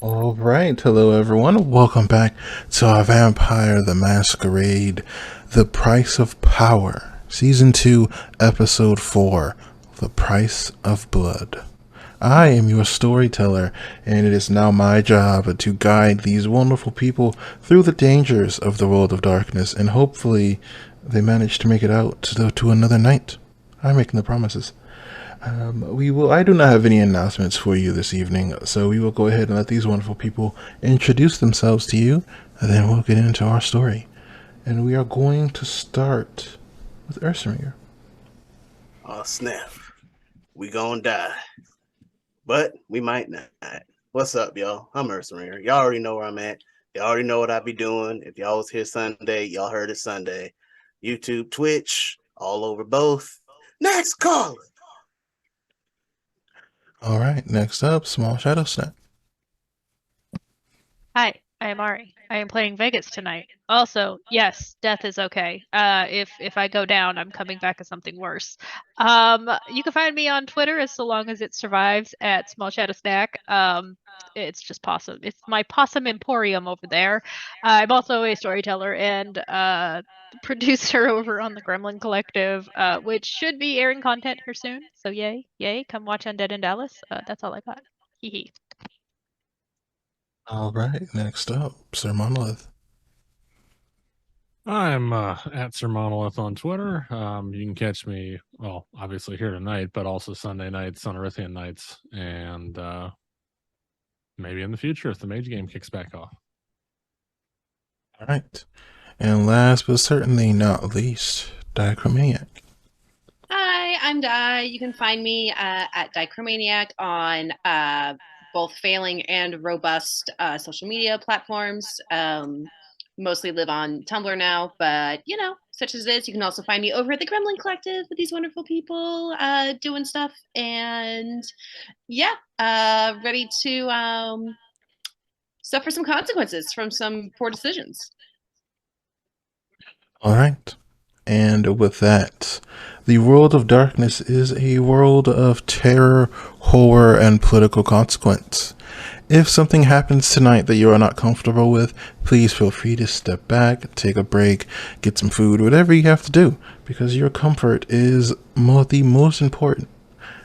All right, hello everyone. Welcome back to our Vampire the Masquerade, The Price of Power, Season 2, Episode 4, The Price of Blood. I am your storyteller, and it is now my job to guide these wonderful people through the dangers of the world of darkness, and hopefully they manage to make it out to another night. I'm making the promises. We will. I do not have any announcements for you this evening, so we will go ahead and let these wonderful people introduce themselves to you, and then we'll get into our story. And we are going to start with Ursamir. Oh snap. We gonna die. But we might not. What's up, y'all? I'm Mercenary. Y'all already know where I'm at. Y'all already know what I be doing. If y'all was here Sunday, y'all heard it Sunday. YouTube, Twitch, all over both. Next caller. All right, next up, Small Shadow Snap. Hi, I am Ari. I am playing Vegas tonight. Also, yes, death is okay. If I go down, I'm coming back as something worse. You can find me on Twitter as so long as it survives at Small Shadow Snack. It's just possum. It's my possum emporium over there. I'm also a storyteller and producer over on the Gremlin Collective, which should be airing content here soon. So yay, yay! Come watch Undead in Dallas. That's all I got. Hee hee. All right, next up, Sir Monolith. I'm at Sir Monolith on Twitter. You can catch me, well, obviously here tonight, but also Sunday nights, Sonorithian nights, and maybe in the future if the Mage game kicks back off. All right, and last but certainly not least, Diachromaniac. Hi, I'm Di. You can find me at Dichromaniac on both failing and robust social media platforms. Mostly live on Tumblr now, but such as this, you can also find me over at the Gremlin Collective with these wonderful people doing stuff. And ready to suffer some consequences from some poor decisions. All right. And with that, the world of darkness is a world of terror, horror, and political consequence. If something happens tonight that you are not comfortable with, please feel free to step back, take a break, get some food, whatever you have to do, because your comfort is the most important.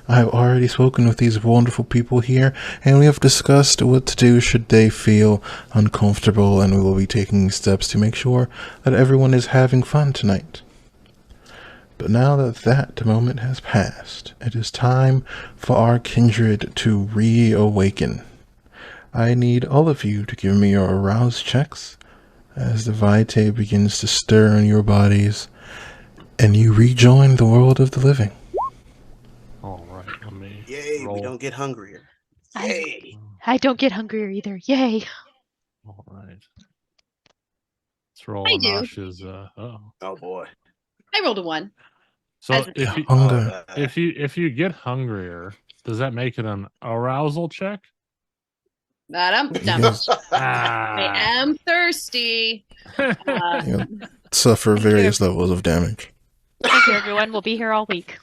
I have already spoken with these wonderful people here, and we have discussed what to do should they feel uncomfortable, and we will be taking steps to make sure that everyone is having fun tonight. But now that that moment has passed, it is time for our kindred to reawaken. I need all of you to give me your arouse checks as the vitae begins to stir in your bodies, and you rejoin the world of the living. All right, let me Yay, roll. we don't get hungrier. Yay. I don't get hungrier either. Yay. All right. Let's roll I do. Anash's, Oh boy. I rolled a 1. So As if you, Hunger. if you get hungrier, does that make it an arousal check? But I'm done. Yes. I am thirsty. You suffer various levels of damage. Thank you, everyone. We'll be here all week.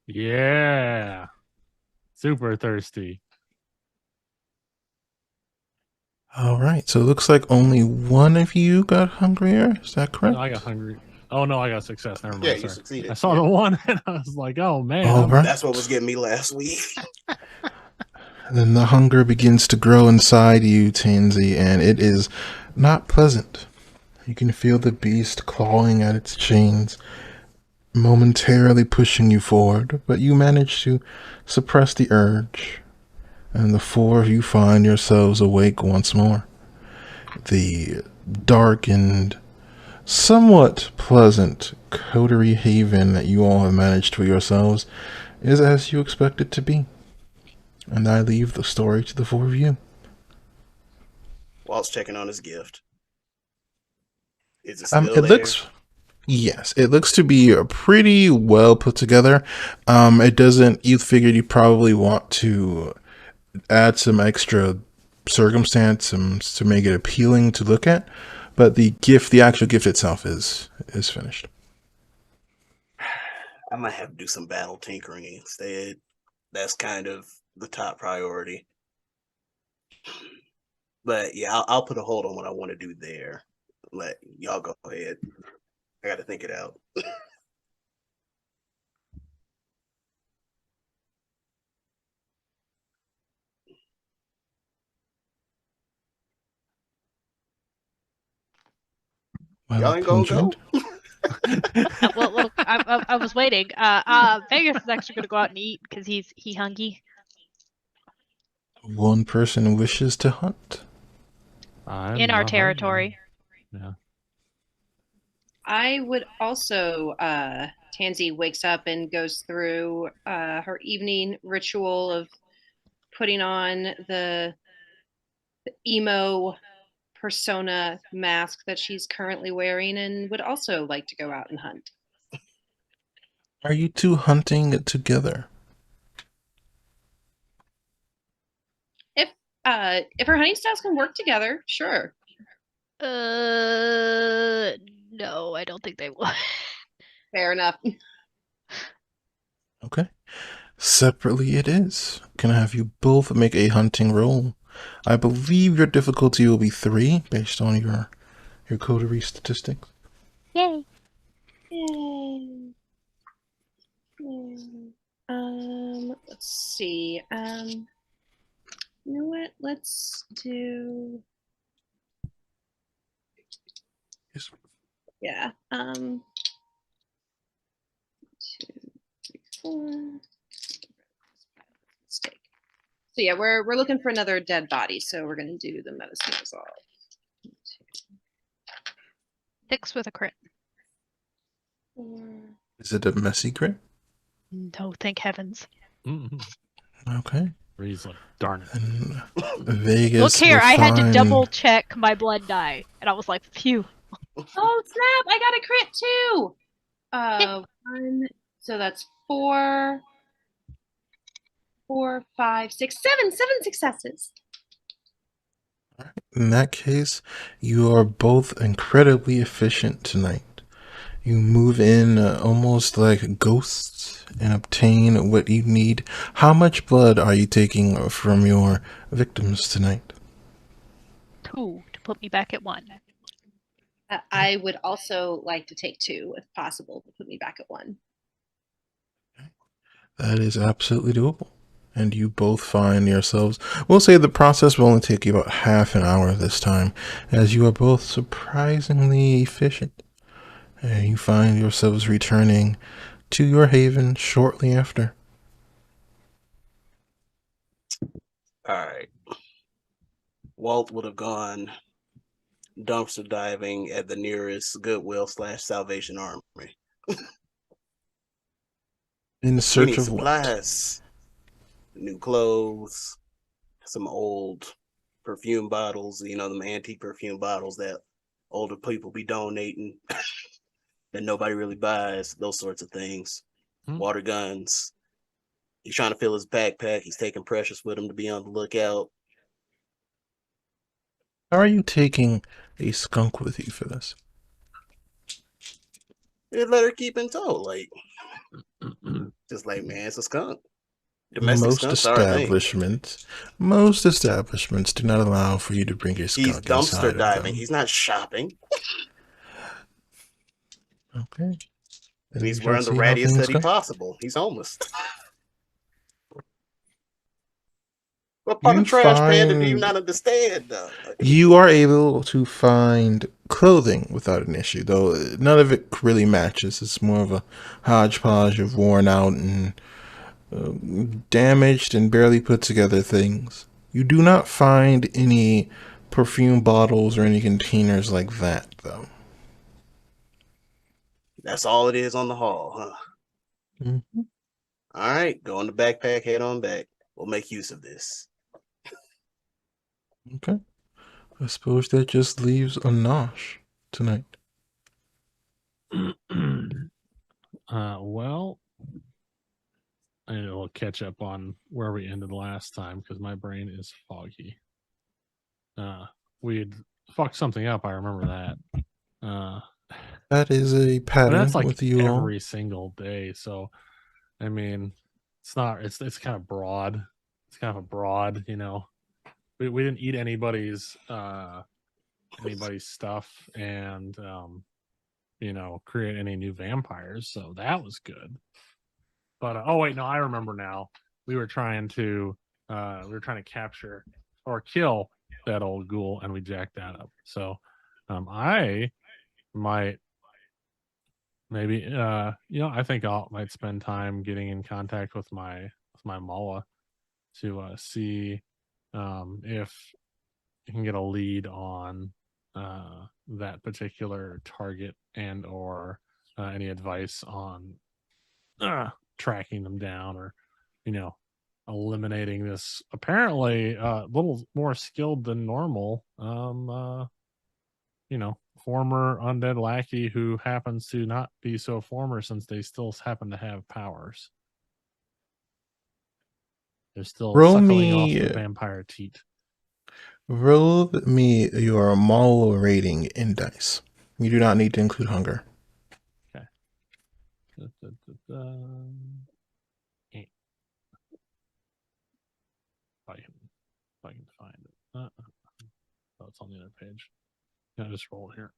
Yeah. Super thirsty. All right, so it looks like only one of you got hungrier. Is that correct? No, I got hungry. Oh no, I got success. Never mind. Yeah, you sorry. succeeded. I saw the one and I was like, oh man. All right. That's what was getting me last week. Then the hunger begins to grow inside you, Tansy, and it is not pleasant. You can feel the beast clawing at its chains, momentarily pushing you forward, but you manage to suppress the urge, and the four of you find yourselves awake once more. The darkened, somewhat pleasant coterie haven that you all have managed for yourselves is as you expect it to be. And I leave the story to the four of you. Walt's checking on his gift. Is it still It there? looks, yes, it looks to be pretty well put together. It doesn't. You figured you probably want to add some extra circumstance to make it appealing to look at, but the actual gift itself, is finished. I might have to do some battle tinkering instead. That's kind of the top priority. But yeah, I'll put a hold on what I want to do there. Let y'all go ahead. I got to think it out. Y'all ain't gonna go. Well, I was waiting. Vegas is actually gonna go out and eat because he hungry. One person wishes to hunt. I'm In our not hungry. territory. Yeah. I would also, Tansy wakes up and goes through her evening ritual of putting on the emo persona mask that she's currently wearing and would also like to go out and hunt. Are you two hunting together? If her hunting styles can work together, sure. No, I don't think they will. Fair enough. Okay. Separately it is. Can I have you both make a hunting roll? I believe your difficulty will be 3 based on your coterie statistics. Yay. Yay. Let's see. You know what? Let's do. Yes. Yeah. 2, 3, 4. Mistake. So yeah, we're looking for another dead body. So we're gonna do the medicine resolve. 6 with a crit. 4. Is it a messy crit? No, thank heavens. Okay. Ree's like, darn it. And Vegas. Look here, will I had to find- double check my blood die, and I was like, phew. Oh snap! I got a crit too. 1. So that's 4, 4, 5, 6, 7. 7 successes. In that case, you are both incredibly efficient tonight. You move in almost like ghosts and obtain what you need. How much blood are you taking from your victims tonight? 2 to put me back at 1. I would also like to take 2, if possible, to put me back at 1. That is absolutely doable. And you both find yourselves, we'll say the process will only take you about half an hour this time, as you are both surprisingly efficient. And you find yourselves returning to your haven shortly after. All right. Walt would have gone dumpster diving at the nearest Goodwill / Salvation Army. In We search need of what? supplies, new clothes, some old perfume bottles, you know, them antique perfume bottles that older people be donating that nobody really buys, those sorts of things. Water guns. He's trying to fill his backpack. He's taking Precious with him to be on the lookout. How are you taking a skunk with you for this? They let her keep in tow, like just like, man, it's a skunk. Domestic Most skunks are a thing. establishments do not allow for you to bring a skunk He's inside dumpster of diving. them. He's not shopping. Okay. And he's we shall wearing the see how rattiest things hoodie go. possible. He's homeless. What part You of Trash Panda do you find- not understand, though? You are able to find clothing without an issue, though none of it really matches. It's more of a hodgepodge of worn out and damaged and barely put together things. You do not find any perfume bottles or any containers like that, though. That's all it is on the haul, huh? Mm-hmm. All right, go in the backpack, head on back. We'll make use of this. Okay. I suppose that just leaves a Nosh tonight. Well, I will catch up on where we ended last time because my brain is foggy. We'd fucked something up. I remember that. That is a But pattern that's like with you all. every single day. So, I mean, it's not. It's kind of broad. It's kind of a broad, we didn't eat anybody's stuff and create any new vampires, so that was good. But oh wait, no, I remember now. We were trying to capture or kill that old ghoul, and we jacked that up. So I might maybe I think I might spend time getting in contact with my Mala to see if you can get a lead on that particular target and or any advice on tracking them down or eliminating this apparently a little more skilled than normal former undead lackey who happens to not be so former since they still happen to have powers. They're still Roll suckling off me- the vampire teat. Roll me your Mall rating in dice. You do not need to include hunger. Okay. Eight. If I can find it. Oh, it's on the other page. Yeah, just roll it here.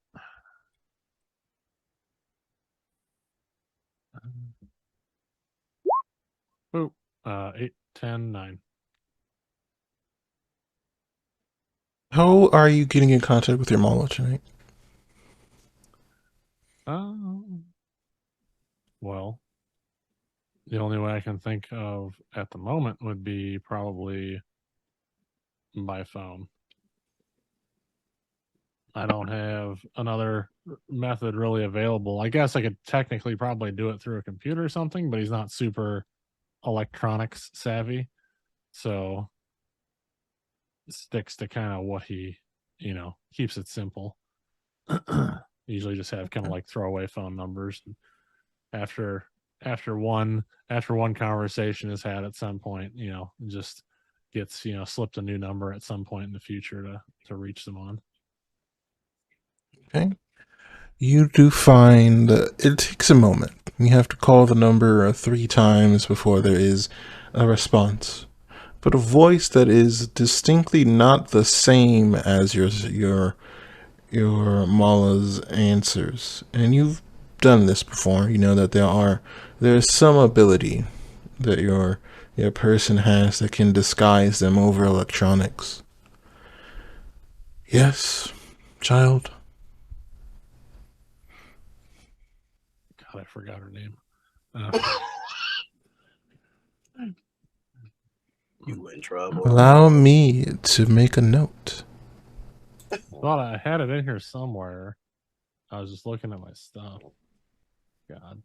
Boop. 8, 10, 9. How are you getting in contact with your Mall tonight? Well, the only way I can think of at the moment would be probably by phone. I don't have another method really available. I guess I could technically probably do it through a computer or something, but he's not super electronics savvy. So sticks to kind of what he, keeps it simple. Usually just have kind of like throwaway phone numbers. After one conversation is had at some point, just gets, slipped a new number at some point in the future to reach them on. Okay. You do find it takes a moment. You have to call the number 3 times before there is a response. But a voice that is distinctly not the same as your Mala's answers. And you've done this before. You know that there is some ability that your person has that can disguise them over electronics. Yes, child. God, I forgot her name. You in trouble. Allow me to make a note. Thought I had it in here somewhere. I was just looking at my stuff. God.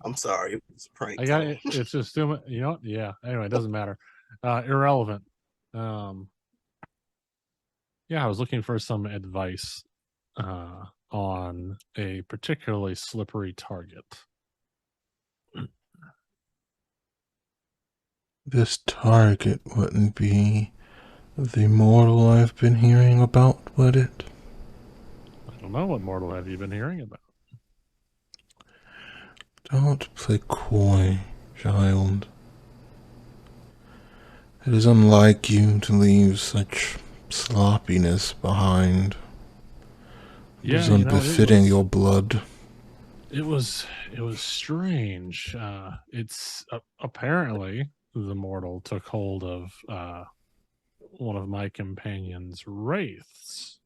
I'm sorry. It was a prank. I got it. It's just doing, yeah. Anyway, it doesn't matter. Irrelevant. Yeah, I was looking for some advice on a particularly slippery target. This target wouldn't be the mortal I've been hearing about, would it? I don't know, what mortal have you been hearing about? Don't play coy, child. It is unlike you to leave such sloppiness behind. It is unbefitting your blood. It was strange. It's apparently the mortal took hold of one of my companions' wraiths,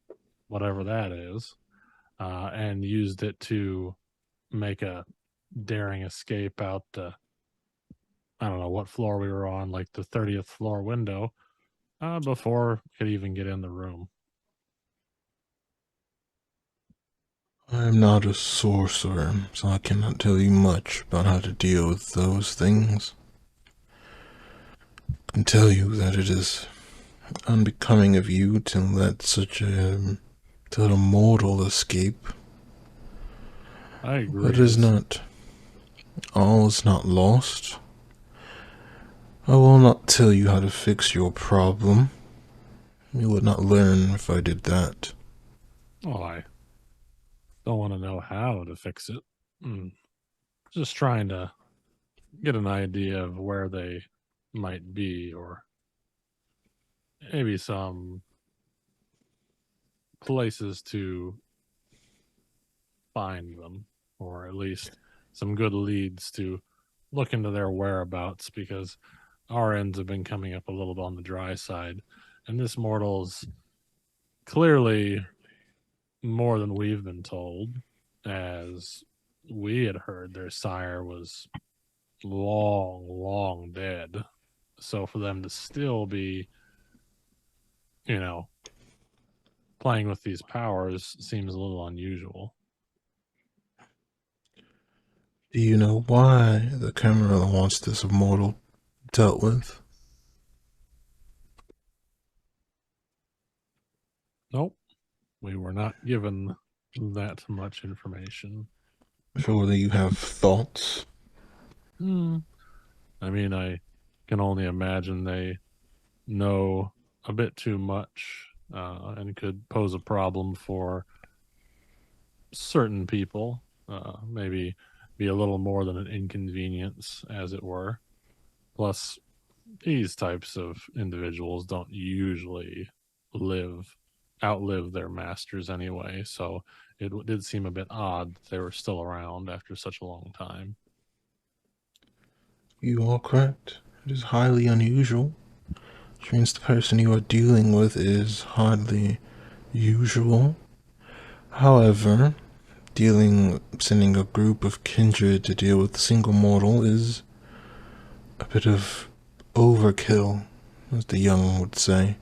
whatever that is, and used it to make a daring escape out the, I don't know what floor we were on, like the 30th floor window, before we could even get in the room. I am not a sorcerer, so I cannot tell you much about how to deal with those things. I can tell you that it is unbecoming of you to let to let a mortal escape. I agree. But it is not. All is not lost. I will not tell you how to fix your problem. You would not learn if I did that. Oh, I don't want to know how to fix it. Just trying to get an idea of where they might be or maybe some places to find them, or at least some good leads to look into their whereabouts, because our ends have been coming up a little bit on the dry side, and this mortal's clearly more than we've been told, as we had heard their sire was long, long dead. So for them to still be, playing with these powers seems a little unusual. Do you know why the Camarilla wants this immortal dealt with? Nope. We were not given that much information. Surely you have thoughts. I mean, I can only imagine they know a bit too much and could pose a problem for certain people. Maybe be a little more than an inconvenience, as it were. Plus, these types of individuals don't usually outlive their masters anyway, so it did seem a bit odd that they were still around after such a long time. You are correct. It is highly unusual, which means the person you are dealing with is hardly usual. However, sending a group of kindred to deal with a single mortal is a bit of overkill, as the young would say.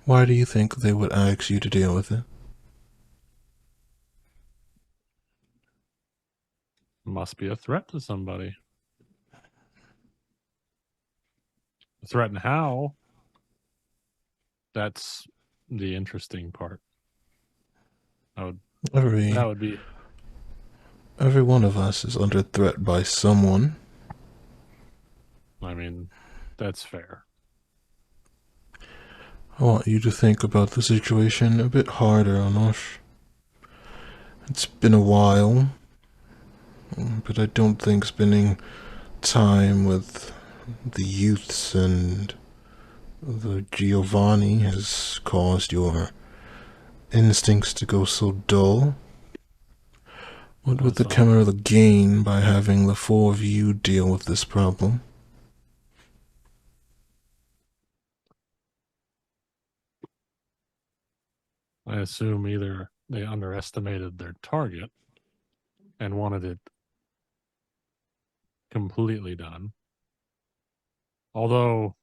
Why do you think they would ask you to deal with it? Must be a threat to somebody. Threaten how? That's the interesting part. That would be. Every one of us is under threat by someone. I mean, that's fair. I want you to think about the situation a bit harder, Anosh. It's been a while, but I don't think spending time with the youths and the Giovanni has caused your instincts to go so dull. What would the Camarilla gain by having the four of you deal with this problem? I assume either they underestimated their target and wanted it completely done. Although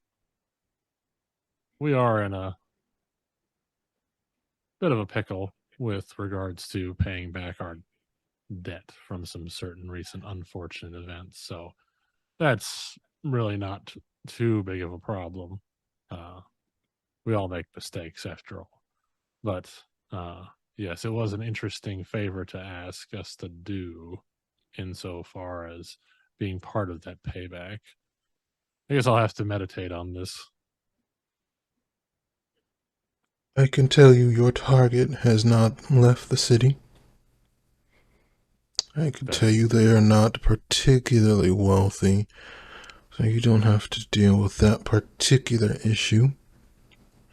we are in a bit of a pickle with regards to paying back our debt from some certain recent unfortunate events. So that's really not too big of a problem. We all make mistakes after all. But yes, it was an interesting favor to ask us to do insofar as being part of that payback. I guess I'll have to meditate on this. I can tell you your target has not left the city. I can tell you they are not particularly wealthy, so you don't have to deal with that particular issue.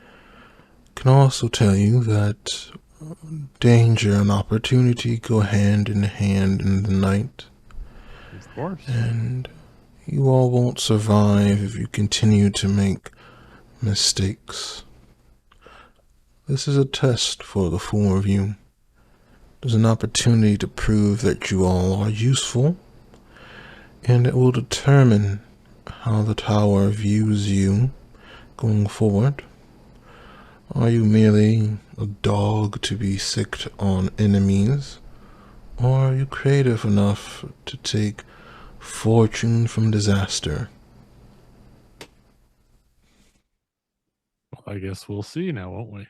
I can also tell you that danger and opportunity go hand in hand in the night. Of course. And you all won't survive if you continue to make mistakes. This is a test for the four of you. There's an opportunity to prove that you all are useful, and it will determine how the tower views you going forward. Are you merely a dog to be sicked on enemies, or are you creative enough to take fortune from disaster? Well, I guess we'll see now, won't we?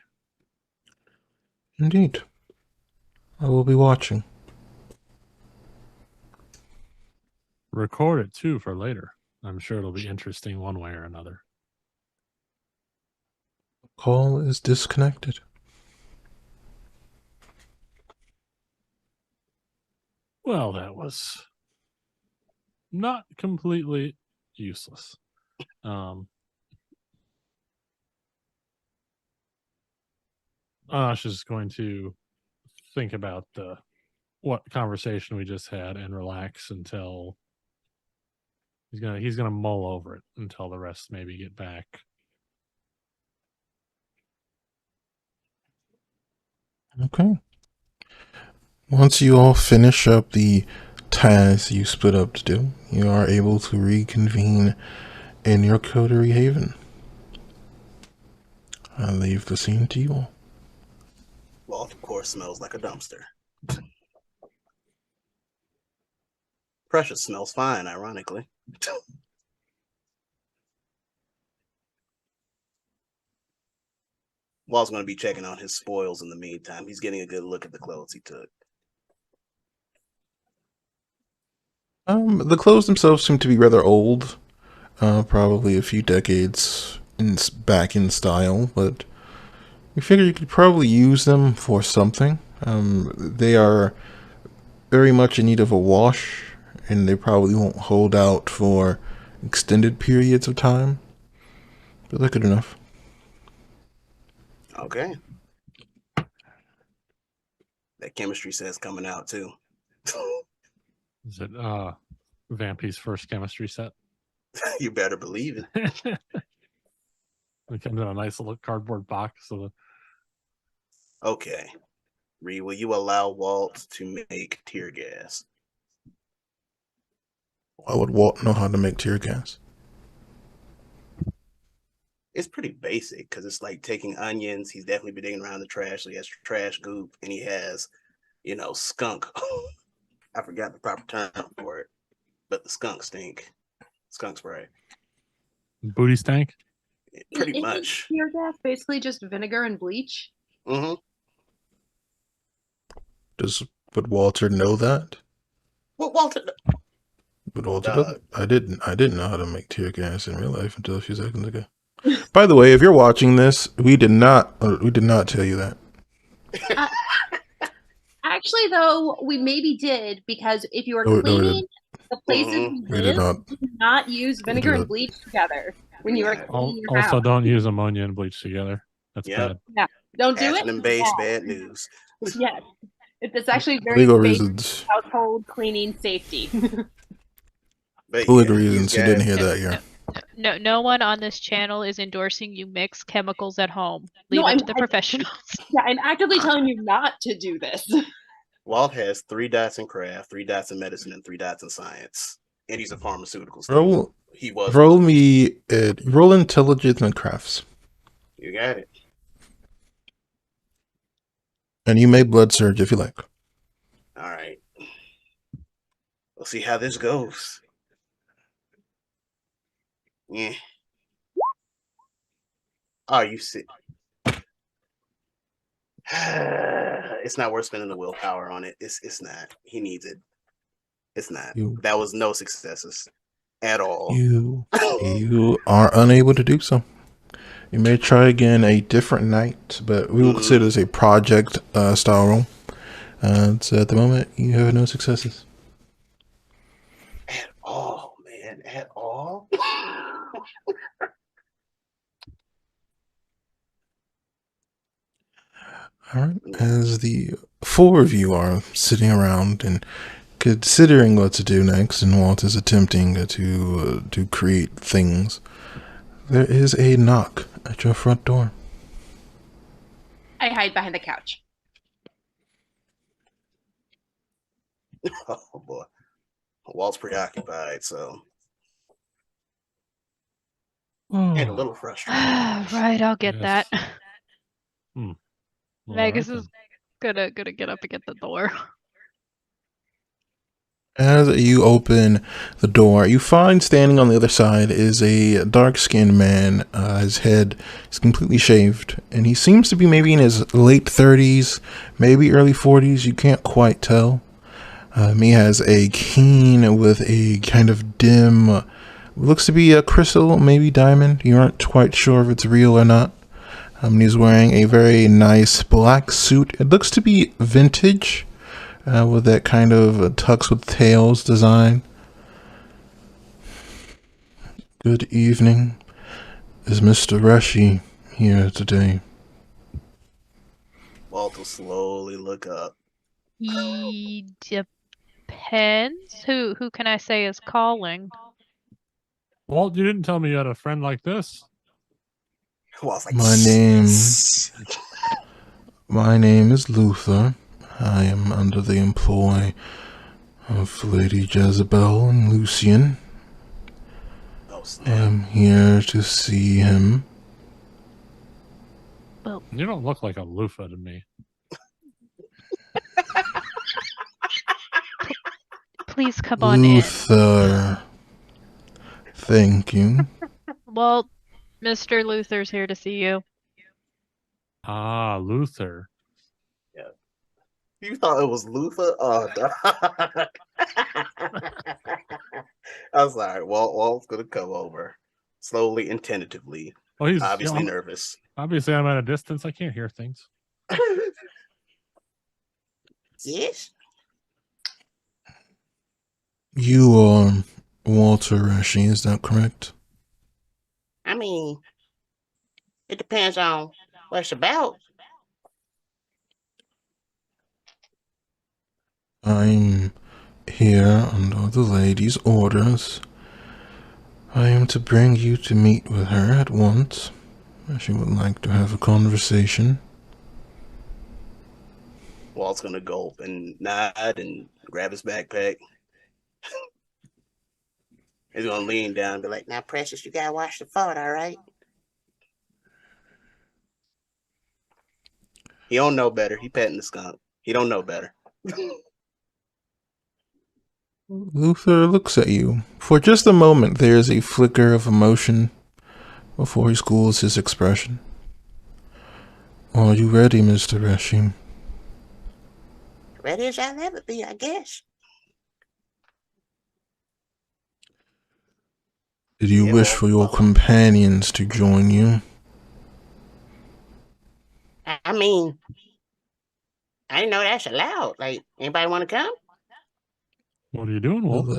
Indeed. I will be watching. Record it too for later. I'm sure it'll be interesting one way or another. Call is disconnected. Well, that was not completely useless. Anash is going to think about what conversation we just had and relax until he's gonna mull over it until the rest maybe get back. Okay. Once you all finish up the tasks you split up to do, you are able to reconvene in your coterie haven. I leave the scene to you all. Walt, of course, smells like a dumpster. Precious smells fine, ironically. Walt's going to be checking on his spoils in the meantime. He's getting a good look at the clothes he took. The clothes themselves seem to be rather old, probably a few decades back in style, but you figure you could probably use them for something. They are very much in need of a wash, and they probably won't hold out for extended periods of time, but they're good enough. Okay. That chemistry set's coming out, too. Is it Vampy's first chemistry set? You better believe it. It comes in a nice little cardboard box. So Okay. Ree, will you allow Walt to make tear gas? Why would Walt know how to make tear gas? It's pretty basic because it's like taking onions. He's definitely been digging around the trash. So he has trash goop and he has, skunk. I forgot the proper term for it, but the skunk stink. Skunk spray. booty stank. Pretty Isn't much. tear gas basically just vinegar and bleach? Mm-hmm. Would Walter know that? Well, Walter. Would Walter know that? I didn't know how to make tear gas in real life until a few seconds ago. By the way, if you're watching this, we did not tell you that. Actually, though, we maybe did, because if you were No, we cleaning the places Mhm. We did not. do not use vinegar and bleach together when you are cleaning your Also, house. don't use ammonia and bleach together. That's Yep. bad. Don't do it. Ashland base, Yeah. bad news. Yes. It's actually very Legal basic reasons. household cleaning safety. But Legal these reasons. You didn't guys- hear that here. No one on this channel is endorsing you mix chemicals at home. Leave No, it to the professionals. Yeah, I'm actively telling you not to do this. Walt has 3 dots in craft, 3 dots in medicine, and 3 dots in science. And he's a pharmaceutical student. He was. Roll intelligence and crafts, You got it. and you may blood surge if you like. All right. We'll see how this goes. Yeah. Oh, you see. It's not worth spending the willpower on it. It's not. He needs it. It's not. That was no successes at all. You are unable to do so. You may try again a different night, but we will consider this a project style roll. So at the moment, you have no successes. At all, man. At all. All right. As the 4 of you are sitting around and considering what to do next, and Walt is attempting to create things, there is a knock at your front door. I hide behind the couch. Oh boy. Walt's preoccupied, so and a little frustrated. Right, I'll get Yes. that. All Magus right, is gonna get up and get the door. As you open the door, you find standing on the other side is a dark-skinned man. His head is completely shaved, and he seems to be maybe in his late 30s, maybe early 40s. You can't quite tell. He has a cane with a kind of dim, looks to be a crystal, maybe diamond. You aren't quite sure if it's real or not. He's wearing a very nice black suit. It looks to be vintage. With that kind of tux with tails design. Good evening. Is Mr. Reshi here today? Walt will slowly look up. He depends. Who can I say is calling? Walt, you didn't tell me you had a friend like this. Walt's like, My name is Luther. I am under the employ of Lady Jezebel and Lucian. oh I snap. am here to see him. Well, You don't look like a loofah to me. please come on in. Luther. Thank you. Well, Mr. Luther's here to see you. Ah, Luther. You thought it was Luther? Oh, dog. I'm sorry. Walt's gonna come over slowly and tentatively. Well, he's Obviously nervous. Obviously, I'm at a distance. I can't hear things. Yes. You are Walter Reshi, is that correct? I mean, it depends on what it's about. I'm here under the lady's orders. I am to bring you to meet with her at once. She would like to have a conversation. Walt's gonna go and nod and grab his backpack. He's gonna lean down and be like, "Now, Precious, you gotta watch the fort, all right?" He don't know better. He petting the skunk. He don't know better. Luther looks at you. For just a moment, there is a flicker of emotion before he schools his expression. Are you ready, Mr. Reshi? Ready as I'll ever be, I guess. Did you wish for your companions to join you? I mean, I didn't know that's allowed. Like, anybody want to come? What are you doing, Walt?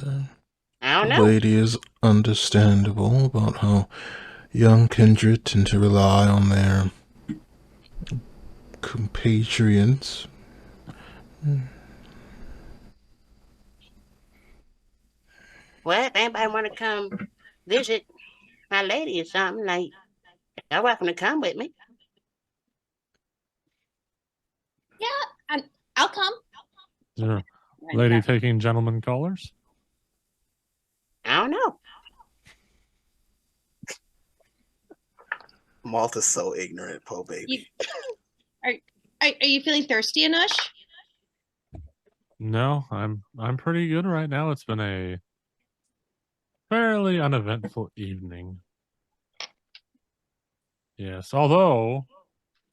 I don't The know. lady is understandable about how young kindred tend to rely on their compatriots. Well, if anybody want to come visit my lady or something, like, you're welcome to come with me. Yeah, I'll come. Is there a lady taking gentlemen callers? I don't know. Malta's so ignorant, po baby. Are you feeling thirsty, Anush? No, I'm pretty good right now. It's been a fairly uneventful evening. Yes, although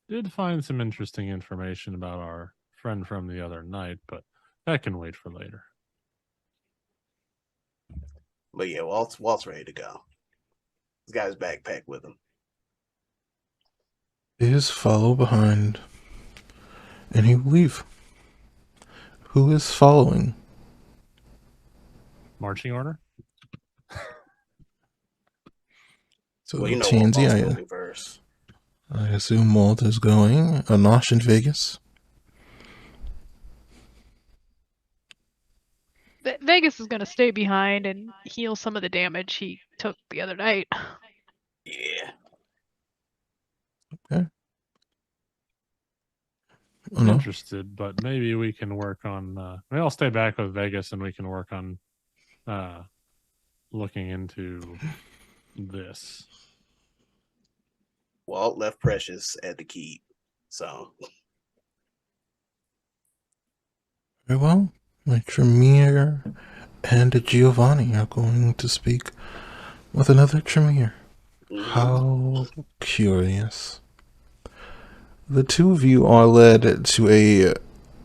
did find some interesting information about our friend from the other night, but that can wait for later. But yeah, Walt's ready to go. He's got his backpack with him. His follow behind, and he will leave. Who is following? Marching order? So, Well, you know Tansy, Walt's moving first. I assume Walt is going. Anosh in Vegas. Vegas is going to stay behind and heal some of the damage he took the other night. Yeah. Okay. I'm No. interested, but maybe we can work on maybe I'll stay back with Vegas and we can work on looking into this. Walt left Precious at the keep. So Very well. Tremere and Giovanni are going to speak with another Tremere. How curious. The two of you are led to a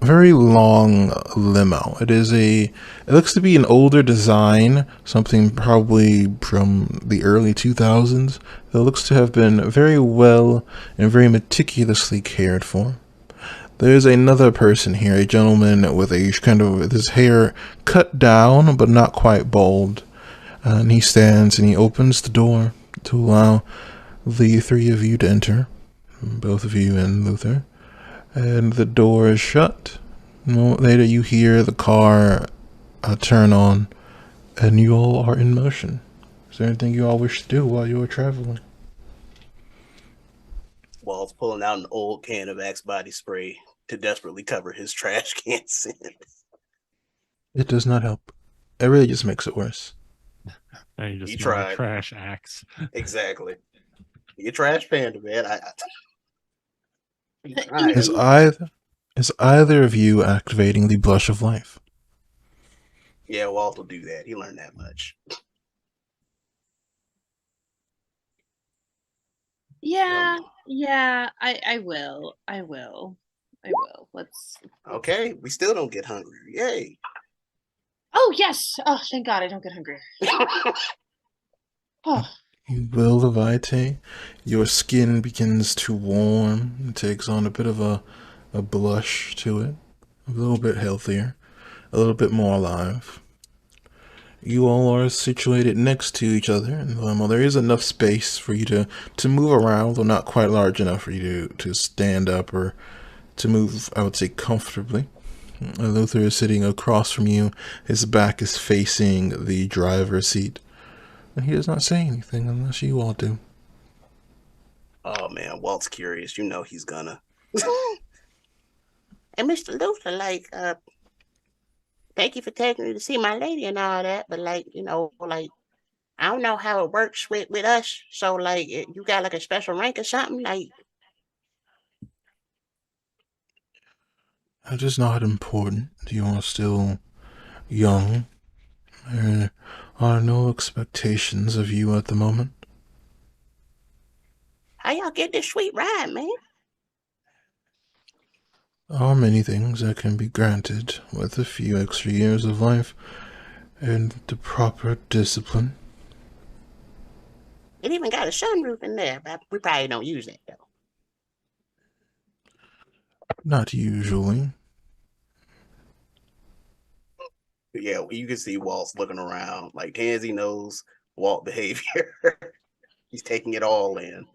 very long limo. It looks to be an older design, something probably from the early 2000s. It looks to have been very well and very meticulously cared for. There's another person here, a gentleman with his hair cut down but not quite bald. And he stands and he opens the door to allow the three of you to enter, both of you and Luther. and the door is shut. A moment later, you hear the car turn on, and you all are in motion. Is there anything you all wish to do while you are traveling? Walt's pulling out an old can of Axe body spray to desperately cover his trash can scent. It does not help. It really just makes it worse. And you just You smell the tried. trash axe. Exactly. You trash panda, man. Is either of you activating the blush of life? Yeah, Walt will do that. He learned that much. Yeah, yeah, I will. I will. Let's. Okay, we still don't get hungry. Yay. Oh yes. Oh, thank God, I don't get hungry. Oh, You will, Levite. Your skin begins to warm. It takes on a bit of a blush to it. A little bit healthier. A little bit more alive. You all are situated next to each other, and there is enough space for you to move around, though not quite large enough for you to stand up or to move, I would say, comfortably. Luther is sitting across from you. His back is facing the driver's seat. And he does not say anything unless you all do. Oh man, Walt's curious. You know he's gonna. And Mr. Luther, thank you for taking me to see my lady and all that, but I don't know how it works with us. So you got like a special rank or something? It is not important. You are still young. There are no expectations of you at the moment. How y'all get this sweet ride, man? There are many things that can be granted with a few extra years of life and the proper discipline. It even got a sunroof in there, but we probably don't use that though. Not usually. Yeah, you can see Walt's looking around. Like Tansy knows Walt behavior. He's taking it all in.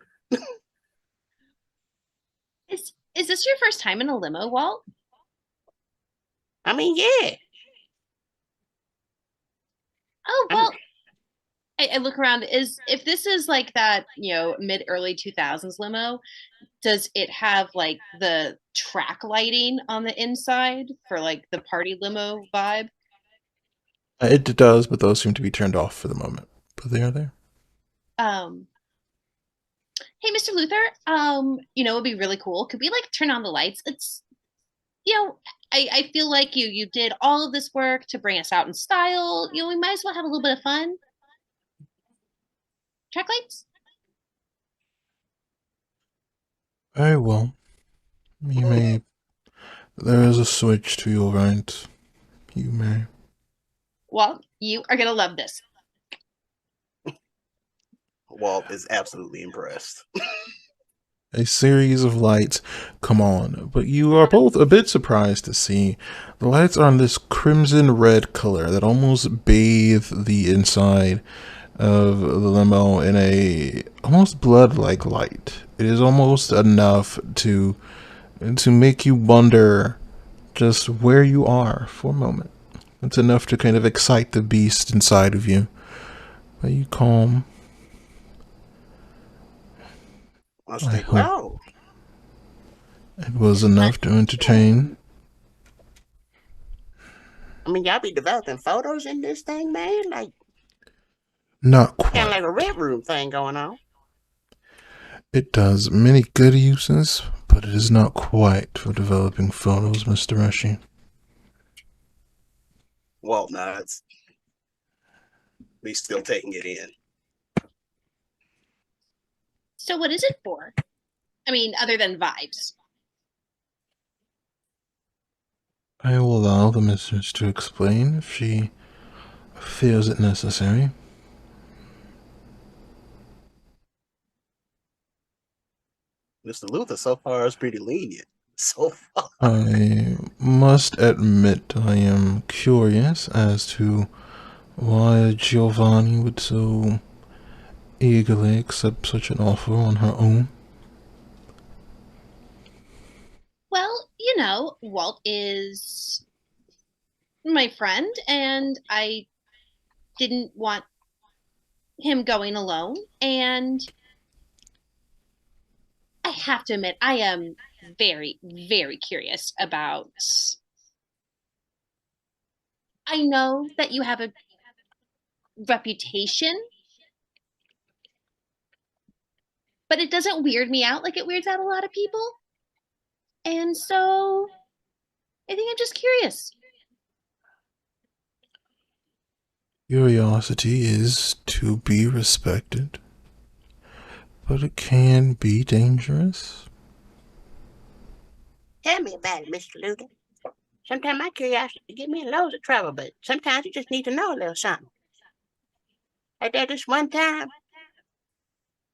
is this your first time in a limo, Walt? I mean, yeah. Oh well. I look around. If this is like that, mid early 2000s limo, does it have like the track lighting on the inside for like the party limo vibe? It does, but those seem to be turned off for the moment. But they are there. Hey, Mr. Luther, it'd be really cool. Could we like turn on the lights? It's, I feel like you did all of this work to bring us out in style. We might as well have a little bit of fun. Track lights? Very well. You may. There is a switch to your right. You may. Well, you are gonna love this. Walt is absolutely impressed. A series of lights come on, but you are both a bit surprised to see the lights are on this crimson red color that almost bathe the inside of the limo in a almost blood-like light. It is almost enough to make you wonder just where you are for a moment. It's enough to kind of excite the beast inside of you. But you calm. I was like, wow. It was enough to entertain. I mean, y'all be developing photos in this thing, man? Like, not kind quite. of like a Red Room thing going on. It does many good uses, but it is not quite for developing photos, Mr. Reshi. Walt nods. He's still taking it in. So what is it for? I mean, other than vibes. I will allow the mistress to explain if she feels it necessary. Mr. Luther so far is pretty lenient. So far. I must admit I am curious as to why Giovanni would so eagerly accept such an offer on her own. Well, you know, Walt is my friend, and I didn't want him going alone. And I have to admit, I am very, very curious about. I know that you have a reputation, but it doesn't weird me out like it weirds out a lot of people. And so I think I'm just curious. Curiosity is to be respected, but it can be dangerous. Tell me about it, Mr. Lugan. Sometimes my curiosity get me in loads of trouble, but sometimes you just need to know a little something. Like that this one time,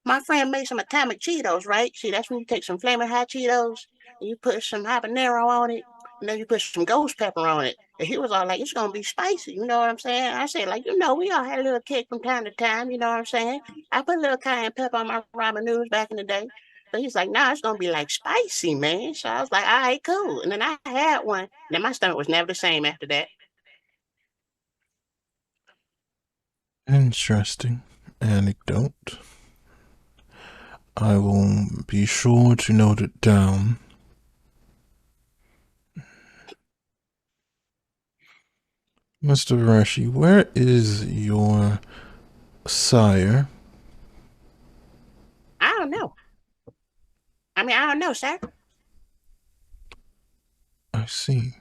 my friend made some atomic Cheetos, right? See, that's when you take some flaming hot Cheetos and you put some habanero on it, and then you put some ghost pepper on it. And he was all like, it's gonna be spicy, you know what I'm saying? I said, like, we all had a little kick from time to time, you know what I'm saying? I put a little cayenne pepper on my ramen noodles back in the day. But he's like, nah, it's gonna be like spicy, man. So I was like, all right, cool. And then I had one, and then my stomach was never the same after that. Interesting anecdote. I will be sure to note it down. Mr. Rashi, where is your sire? I don't know. I don't know, sir. I see.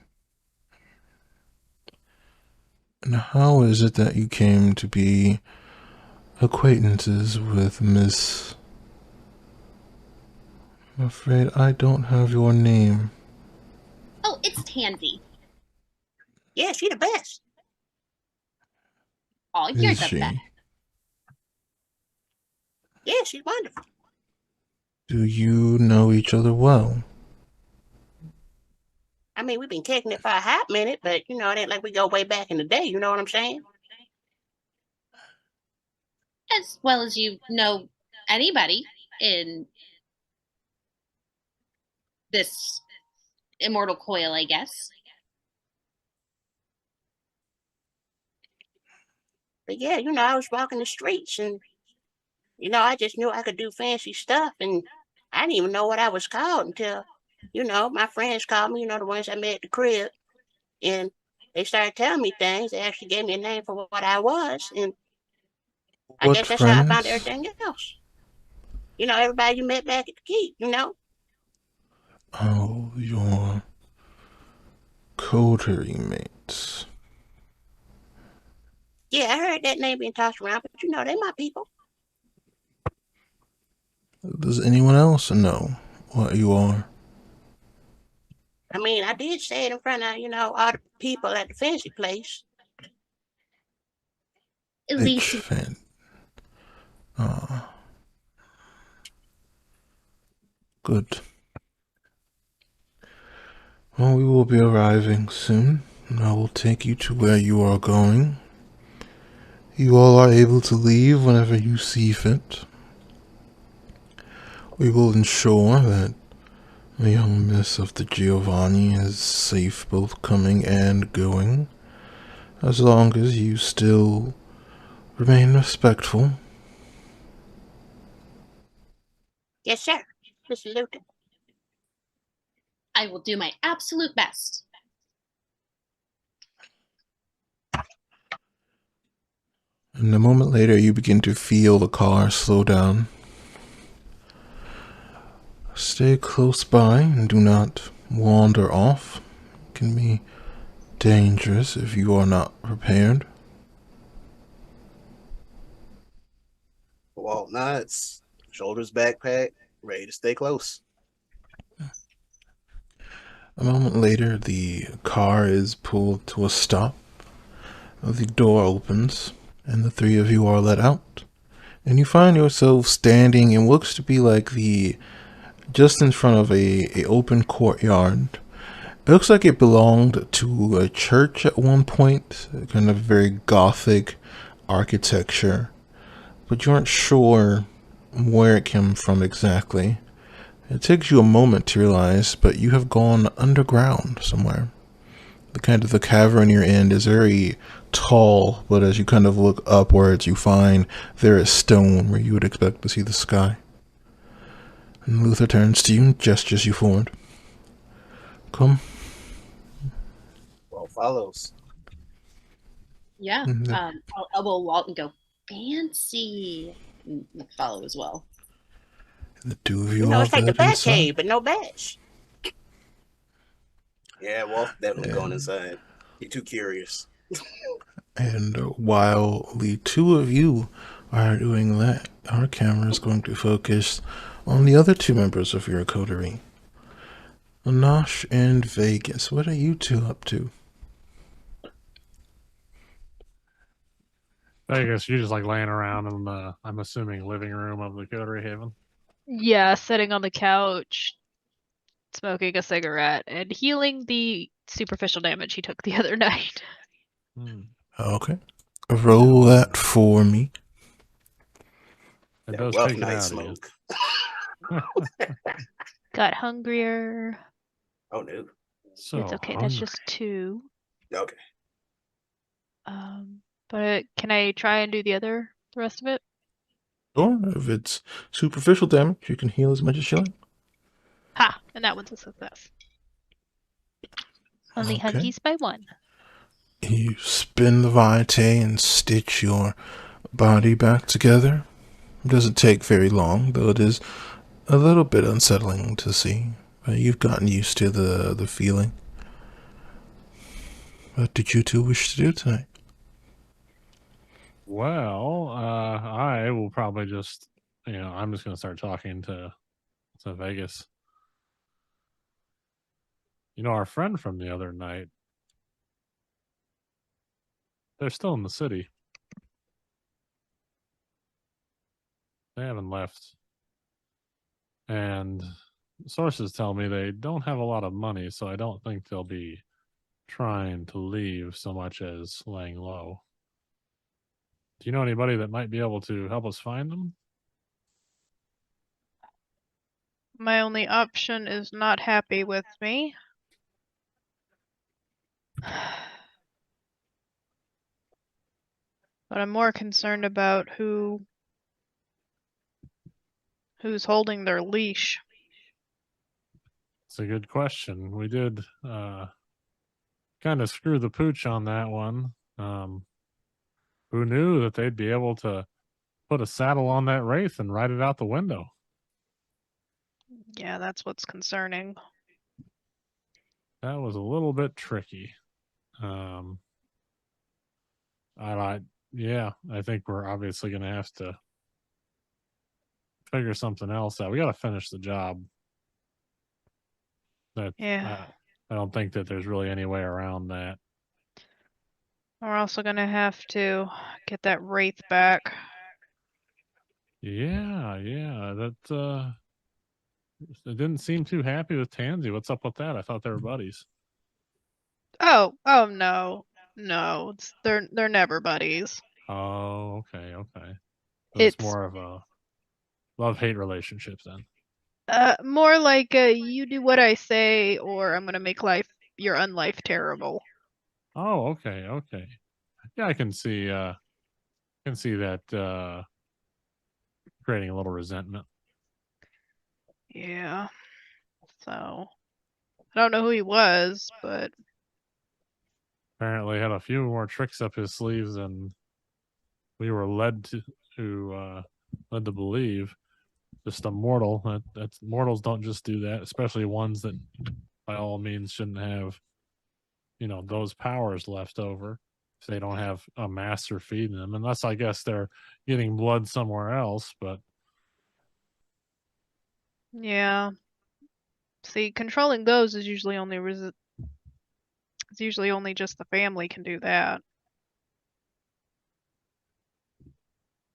And how is it that you came to be acquaintances with Miss... I'm afraid I don't have your name. Oh, it's Tansy. Yeah, she the best. Oh, you're Is the she? best. Yeah, she's wonderful. Do you know each other well? We've been kicking it for a hot minute, but it ain't like we go way back in the day, you know what I'm saying? As well as you know anybody in this immortal coil, I guess. But yeah, I was walking the streets and, I just knew I could do fancy stuff and I didn't even know what I was called until, my friends called me, the ones I met at the crib, and they started telling me things. They actually gave me a name for what I was, and I What guess that's how I found friends? everything else. Everybody you met back at the keep, Oh, your coterie mates. Yeah, I heard that name being tossed around, but they my people. Does anyone else know what you are? I did say it in front of, all the people at the fancy place. At Big least fan. Good. Well, we will be arriving soon, and I will take you to where you are going. You all are able to leave whenever you see fit. We will ensure that the young miss of the Giovanni is safe both coming and going, as long as you still remain respectful. Yes, sir, Mr. Luton. I will do my absolute best. And a moment later, you begin to feel the car slow down. Stay close by and do not wander off. It can be dangerous if you are not prepared. Walt nods, shoulders backpack, ready to stay close. A moment later, the car is pulled to a stop. The door opens, and the three of you are let out. And you find yourself standing in what looks to be like just in front of a open courtyard. It looks like it belonged to a church at one point, kind of very gothic architecture, but you aren't sure where it came from exactly. It takes you a moment to realize, but you have gone underground somewhere. The cavern you're in is very tall, but as you kind of look upwards, you find there is stone where you would expect to see the sky. And Luther turns to you and gestures you forward. Come. Well, follows. Yeah. Mhm. I'll elbow Walt and go, fancy. And follow as well. The two of You you know, are it's like the led inside. Batcave, but no bats. Yeah, Wolf definitely going inside. You're too curious. And while the two of you are doing that, our camera is going to focus on the other two members of your coterie, Nosh and Vegas. What are you two up to? I guess you're just like laying around in the, I'm assuming, living room of the Coterie Haven. Yeah, sitting on the couch, smoking a cigarette, and healing the superficial damage he took the other night. Hmm. Okay. Roll that for me. It That does rough take it night out of you. smoke. Got hungrier. Oh no. So It's okay, that's hungry. just 2. Okay. But can I try and do the rest of it? Or if it's superficial damage, you can heal as much as you like. Ha! And that one's a success. Only Okay. huggies by 1. You spin the vitae and stitch your body back together. It doesn't take very long, though it is a little bit unsettling to see. But you've gotten used to the feeling. What did you two wish to do tonight? Well, I will probably just, I'm just going to start talking to Vegas. Our friend from the other night, they're still in the city. They haven't left. And sources tell me they don't have a lot of money, so I don't think they'll be trying to leave so much as laying low. Do you know anybody that might be able to help us find them? My only option is not happy with me. But I'm more concerned about who's holding their leash. It's a good question. We did kind of screw the pooch on that one. Who knew that they'd be able to put a saddle on that wraith and ride it out the window? Yeah, that's what's concerning. That was a little bit tricky. I think we're obviously going to have to figure something else out. We got to finish the job. Yeah. I don't think that there's really any way around that. We're also gonna have to get that wraith back. Yeah, that it didn't seem too happy with Tansy. What's up with that? I thought they were buddies. Oh no. No, they're never buddies. Oh, okay. So it's It's more of a love-hate relationship then. more like you do what I say or I'm gonna make your unlife terrible. Oh, okay. Yeah, I can see that creating a little resentment. Yeah. So I don't know who he was, but Apparently had a few more tricks up his sleeves than we were led to believe. Just a mortal. That's mortals don't just do that, especially ones that by all means shouldn't have, those powers left over. If they don't have a master feeding them, unless I guess they're getting blood somewhere else. But yeah. See, controlling those is usually only just the family can do that.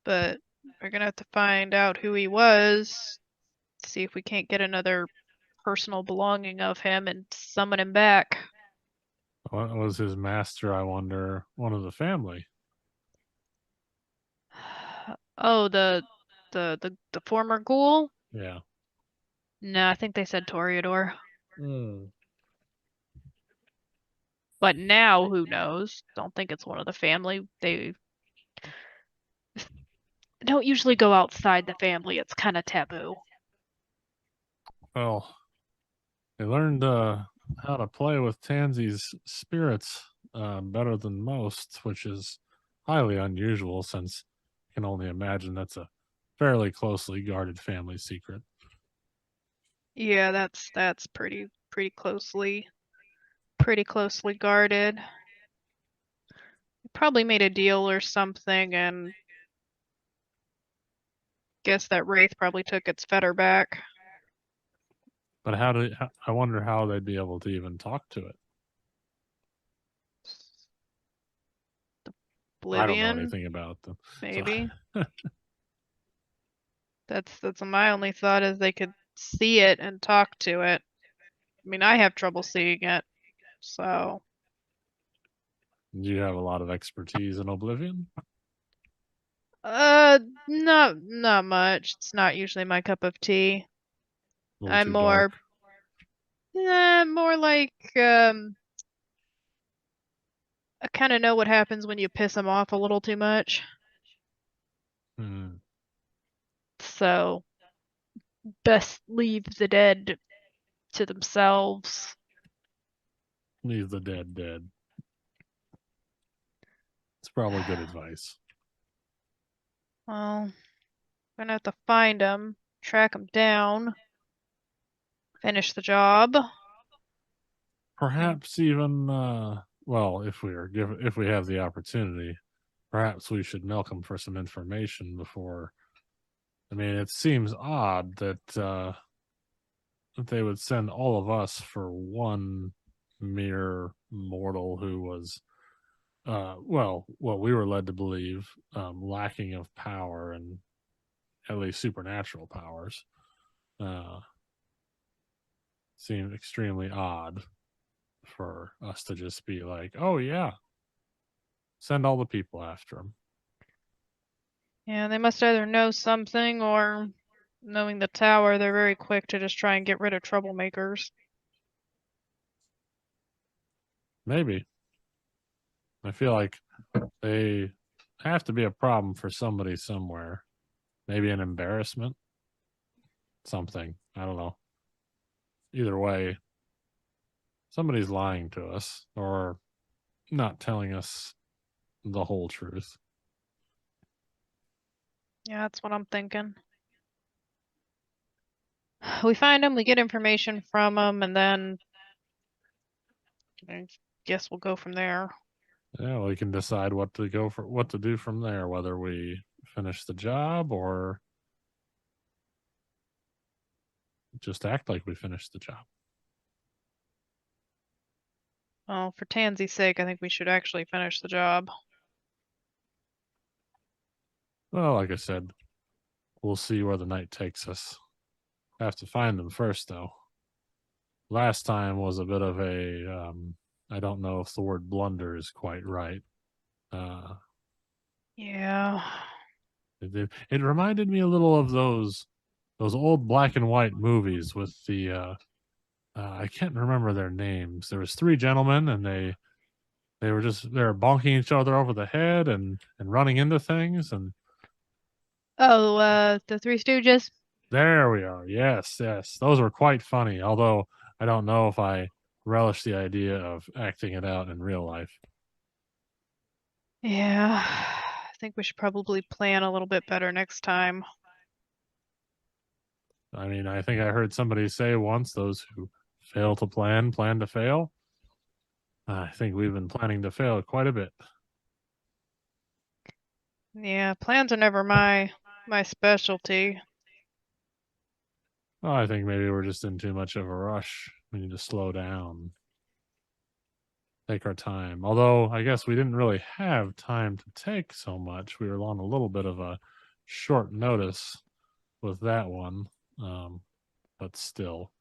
But we're gonna have to find out who he was, see if we can't get another personal belonging of him and summon him back. what was his master? I wonder. One of the family. Oh, the former ghoul? Yeah. No, I think they said toreador. Hmm. But now, who knows? Don't think it's one of the family. They don't usually go outside the family. It's kind of taboo. Well, they learned how to play with Tansy's spirits better than most, which is highly unusual since you can only imagine that's a fairly closely guarded family secret. Yeah, that's pretty closely guarded. Probably made a deal or something, and guess that wraith probably took its fetter back. But I wonder how they'd be able to even talk to it. I don't know Oblivion, anything about them. maybe. So. That's my only thought is they could see it and talk to it. I mean, I have trouble seeing it, so Do you have a lot of expertise in Oblivion? not much. It's not usually my cup of tea. A little I'm too more dark. more like I kind of know what happens when you piss them off a little too much. Hmm. So best leave the dead to themselves. Leave the dead dead. It's probably good advice. Well, gonna have to find them, track them down, finish the job. Perhaps even well, if we have the opportunity, perhaps we should milk them for some information before. I mean, it seems odd that they would send all of us for one mere mortal who was well, what we were led to believe, lacking of power and at least supernatural powers. Seemed extremely odd for us to just be like, oh yeah, send all the people after him. Yeah, they must either know something or knowing the tower, they're very quick to just try and get rid of troublemakers. Maybe. I feel like they have to be a problem for somebody somewhere. Maybe an embarrassment. Something. I don't know. Either way, somebody's lying to us or not telling us the whole truth. Yeah, that's what I'm thinking. We find them, we get information from them, and then I guess we'll go from there. Yeah, we can decide what to do from there, whether we finish the job or just act like we finished the job. Well, for Tansy's sake, I think we should actually finish the job. Well, like I said, we'll see where the night takes us. Have to find them first, though. Last time was a bit of a I don't know if the word blunder is quite right. Yeah. It reminded me a little of those old black and white movies with the I can't remember their names. There was three gentlemen and they were bonking each other over the head and running into things, and Oh, the Three Stooges? there we are. Yes, yes. Those were quite funny, although I don't know if I relish the idea of acting it out in real life. Yeah. I think we should probably plan a little bit better next time. I mean, I think I heard somebody say once, those who fail to plan to fail. I think we've been planning to fail quite a bit. Yeah, plans are never my specialty. Well, I think maybe we're just in too much of a rush. We need to slow down, take our time. Although I guess we didn't really have time to take so much. We were on a little bit of a short notice with that one, but still,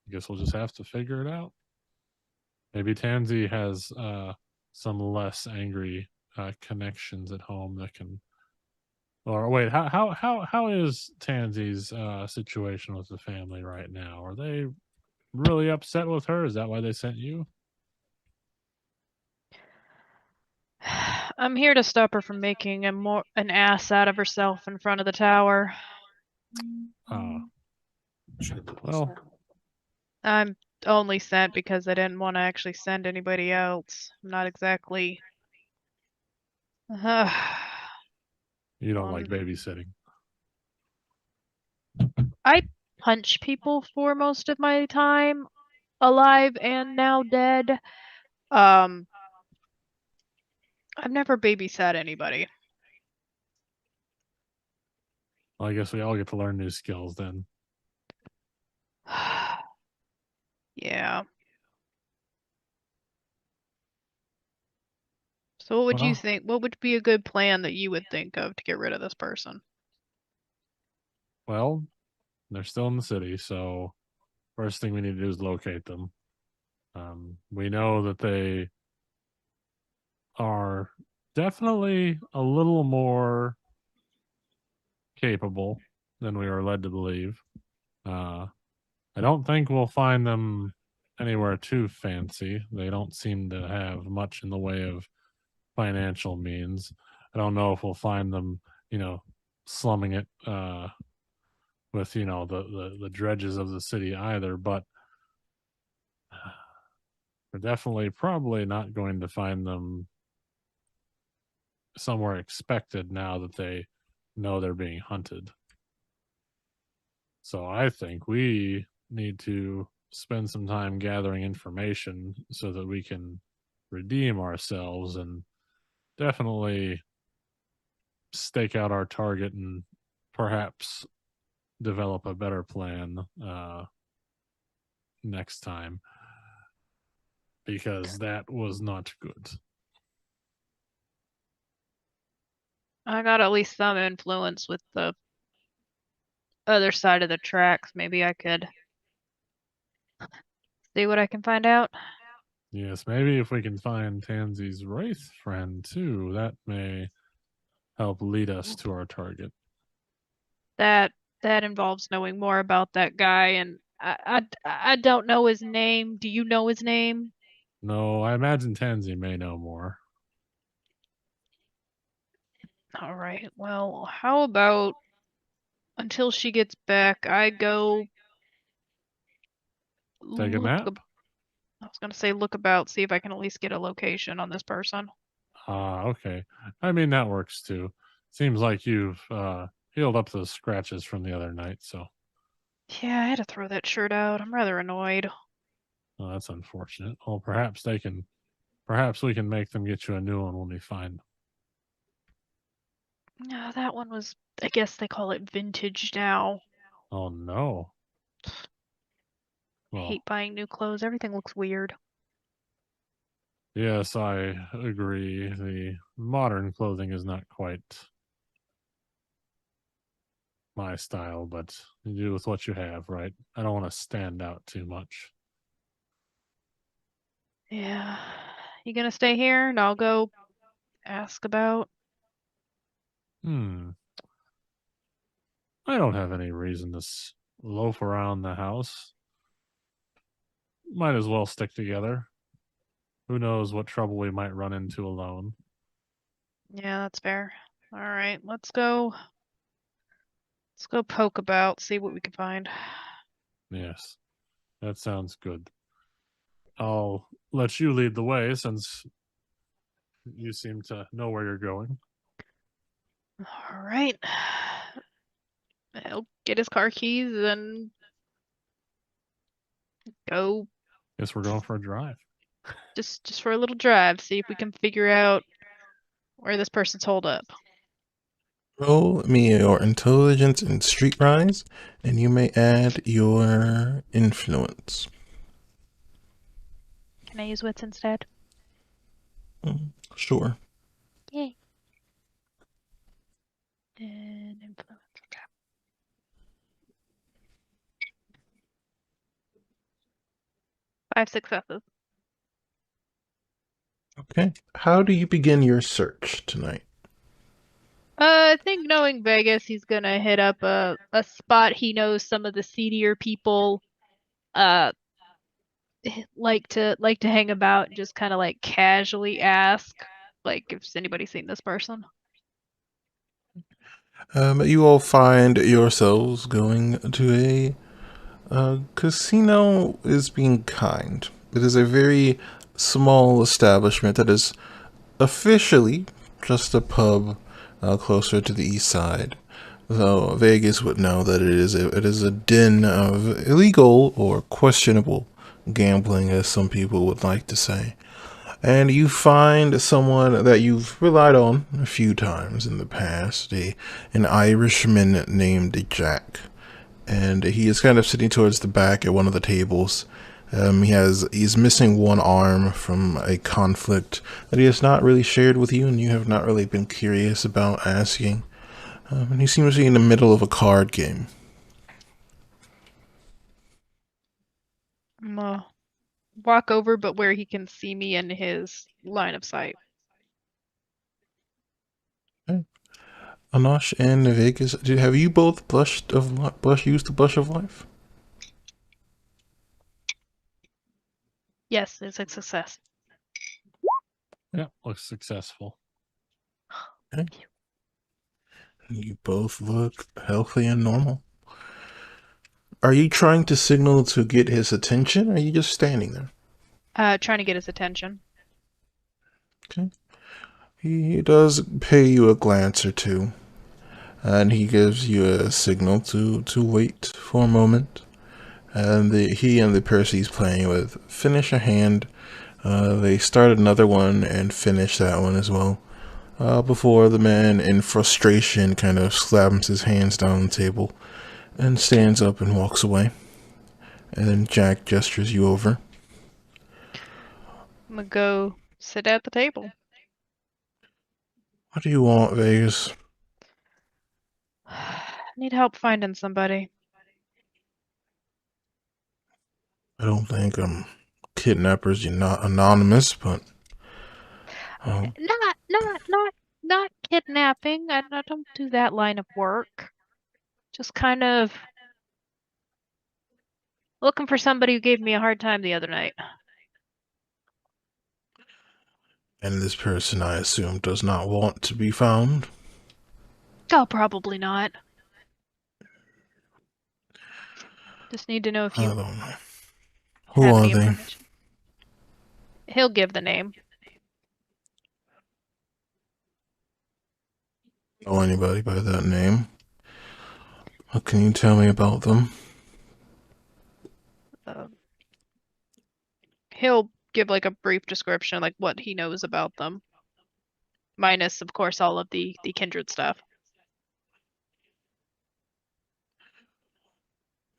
I guess we'll just have to figure it out. Maybe Tansy has some less angry connections at home that can Or wait, how is Tansy's situation with the family right now? Are they really upset with her? Is that why they sent you? I'm here to stop her from making an ass out of herself in front of the tower. Well, I'm only sent because I didn't want to actually send anybody else. I'm not exactly. you don't like babysitting. I punch people for most of my time, alive and now dead. I've never babysat anybody. Well, I guess we all get to learn new skills then. Yeah. So what would you Well, think? What would be a good plan that you would think of to get rid of this person? well, they're still in the city, so first thing we need to do is locate them. We know that they are definitely a little more capable than we are led to believe. I don't think we'll find them anywhere too fancy. They don't seem to have much in the way of financial means. I don't know if we'll find them, slumming it with the dredges of the city either, but we're definitely probably not going to find them somewhere expected now that they know they're being hunted. So I think we need to spend some time gathering information so that we can redeem ourselves and definitely stake out our target and perhaps develop a better plan next time, because that was not good. I got at least some influence with the other side of the tracks. Maybe I could see what I can find out. Yes, maybe if we can find Tansy's wraith friend too, that may help lead us to our target. That involves knowing more about that guy, and I don't know his name. Do you know his name? No, I imagine Tansy may know more. All right. Well, how about until she gets back, I go Take a look. nap? I was gonna say look about, see if I can at least get a location on this person. Okay. I mean, that works too. Seems like you've healed up those scratches from the other night, so Yeah, I had to throw that shirt out. I'm rather annoyed. that's unfortunate. Well, perhaps we can make them get you a new one when we find them. No, that one was, I guess they call it vintage now. Oh no. I Well, hate buying new clothes. Everything looks weird. yes, I agree. The modern clothing is not quite my style, but you do with what you have, right? I don't want to stand out too much. Yeah. You gonna stay here and I'll go ask about? I don't have any reason to loaf around the house. Might as well stick together. Who knows what trouble we might run into alone. Yeah, that's fair. All right, let's go. Let's go poke about, see what we can find. Yes, that sounds good. I'll let you lead the way since you seem to know where you're going. All right. He'll get his car keys and go Guess we're going for a drive. just for a little drive, see if we can figure out where this person's holed up. Roll me your intelligence and streetwise, and you may add your influence. Can I use wits instead? Sure. Yay. And influence. Okay. 5 successes. Okay. How do you begin your search tonight? I think knowing Vegas, he's gonna hit up a spot he knows some of the seedier people uh like to hang about and just kind of like casually ask like if anybody's seen this person. You all find yourselves going to a casino is being kind. It is a very small establishment that is officially just a pub closer to the east side. Though Vegas would know that it is a den of illegal or questionable gambling, as some people would like to say. And you find someone that you've relied on a few times in the past, an Irishman named Jack. And he is kind of sitting towards the back at one of the tables. He's missing one arm from a conflict that he has not really shared with you, and you have not really been curious about asking. And he seems to be in the middle of a card game. I'm gonna walk over, but where he can see me in his line of sight. Anosh and Vegas, have you both used the blush of life? Yes, it's a success. Yeah, looks successful. Okay. You both look healthy and normal. Are you trying to signal to get his attention, or are you just standing there? Trying to get his attention. Okay. He does pay you a glance or two, and he gives you a signal to wait for a moment. And he and the person he's playing with finish a hand. They start another one and finish that one as well. Before the man, in frustration, kind of slams his hands down on the table and stands up and walks away. And then Jack gestures you over. I'm gonna go sit at the table. What do you want, Vegas? Need help finding somebody. I don't think kidnappers. You're not anonymous, but Not kidnapping. I don't do that line of work. Just kind of looking for somebody who gave me a hard time the other night. and this person, I assume, does not want to be found. Oh, probably not. Just need to know if I you don't know. Who have are any they? information. He'll give the name. Know anybody by that name? What can you tell me about them? He'll give like a brief description, like what he knows about them. Minus, of course, all of the kindred stuff.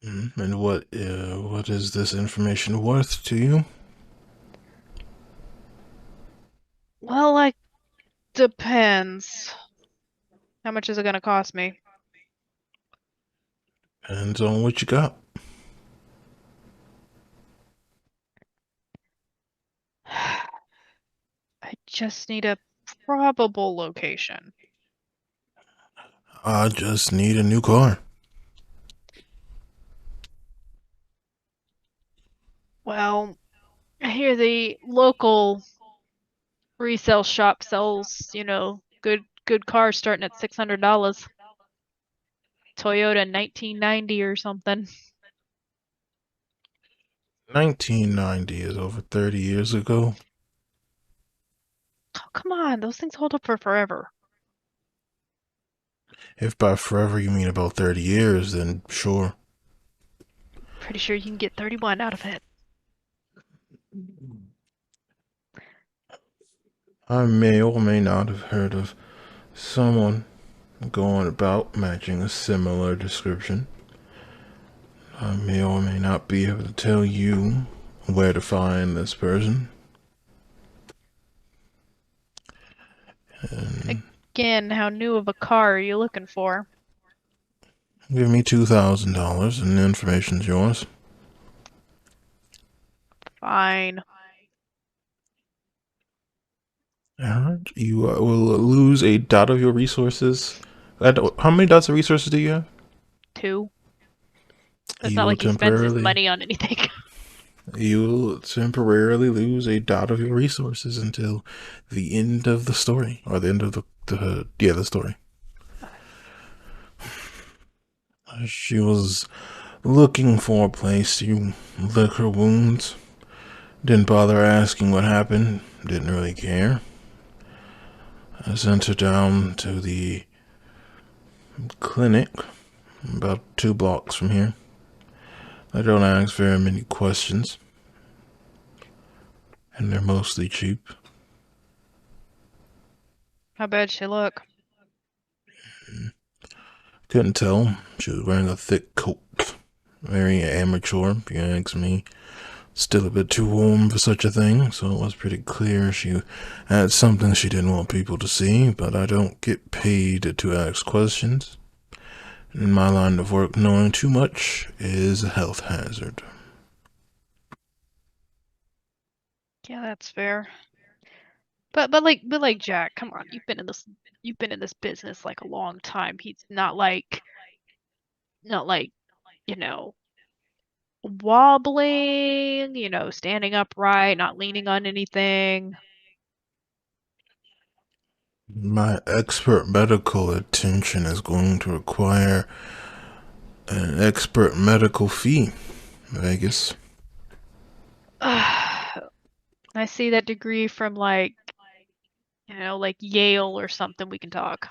And what is this information worth to you? Well, like, depends. How much is it gonna cost me? Depends on what you got. I just need a probable location. I just need a new car. Well, I hear the local resale shop sells, good cars starting at $600. Toyota 1990 or something. 1990 is over 30 years ago. Oh, come on, those things hold up for forever. If by forever you mean about 30 years, then sure. Pretty sure you can get 31 out of it. I may or may not have heard of someone going about matching a similar description. I may or may not be able to tell you where to find this person. And Again, how new of a car are you looking for? give me $2,000 and the information's yours. Fine. Alright, you will lose a dot of your resources. How many dots of resources do you have? 2. It's You not will like he spends his temporarily money on anything. you will temporarily lose a dot of your resources until the end of the story, or the end of the story. She was looking for a place to lick her wounds. Didn't bother asking what happened. Didn't really care. I sent her down to the clinic, about 2 blocks from here. I don't ask very many questions, and they're mostly cheap. How bad she look? Couldn't tell. She was wearing a thick coat. Very amateur, if you ask me. Still a bit too warm for such a thing, so it was pretty clear she had something she didn't want people to see, but I don't get paid to ask questions. In my line of work, knowing too much is a health hazard. Yeah, that's fair. But Jack, come on, you've been in this business like a long time. He's not like, you know, wobbling, standing upright, not leaning on anything. My expert medical attention is going to require an expert medical fee, Vegas. I see that degree from like Yale or something. We can talk.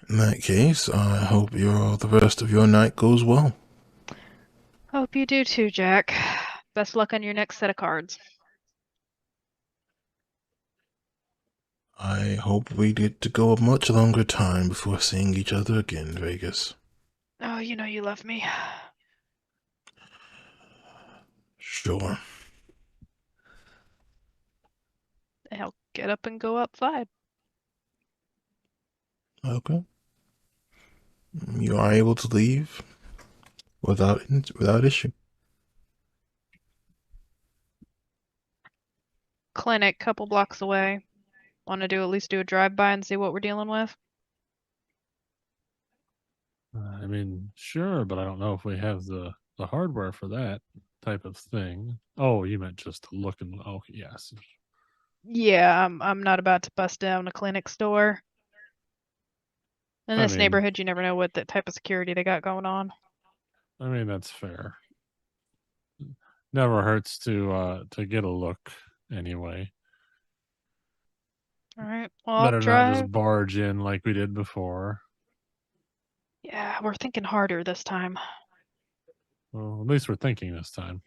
In that case, I hope the rest of your night goes well. Hope you do too, Jack. Best luck on your next set of cards. I hope we get to go a much longer time before seeing each other again, Vegas. Oh, you know you love me. Sure. I'll get up and go outside. Okay. You are able to leave without issue. Clinic, couple blocks away. Want to at least do a drive-by and see what we're dealing with? I mean, sure, but I don't know if we have the hardware for that type of thing. Oh, you meant just to look and oh yes. Yeah, I'm not about to bust down a clinic store. In this neighborhood, you never know what type of security they got going on. I mean, that's fair. Never hurts to get a look anyway. All right. Well, Better I'll drive. not just barge in like we did before. Yeah, we're thinking harder this time. Well, at least we're thinking this time.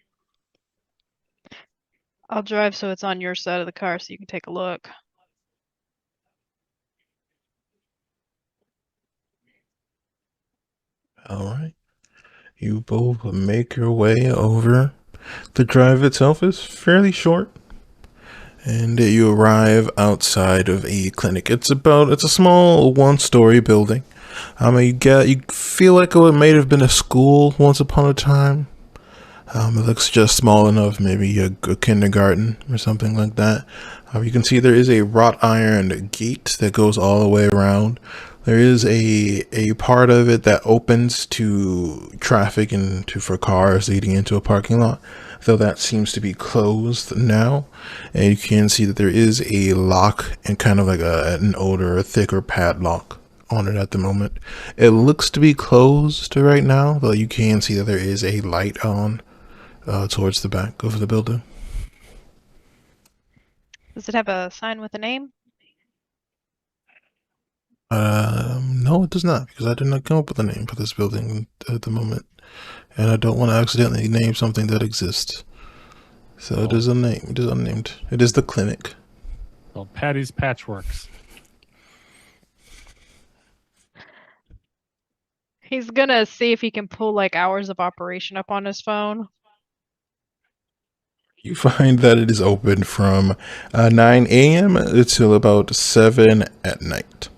I'll drive so it's on your side of the car so you can take a look. All right. You both make your way over. The drive itself is fairly short, and you arrive outside of a clinic. It's a small 1-story building. You feel like it may have been a school once upon a time. It looks just small enough, maybe a kindergarten or something like that. You can see there is a wrought iron gate that goes all the way around. There is a part of it that opens to traffic and for cars leading into a parking lot, though that seems to be closed now. And you can see that there is a lock and kind of like an older, thicker padlock on it at the moment. It looks to be closed right now, though you can see that there is a light on towards the back of the building. Does it have a sign with a name? No, it does not, because I did not come up with a name for this building at the moment, and I don't want to accidentally name something that exists. So it is a name. It is unnamed. It is the clinic. Well, Patty's Patchworks. He's gonna see if he can pull like hours of operation up on his phone. You find that it is open from 9 a.m. until about 7 at night.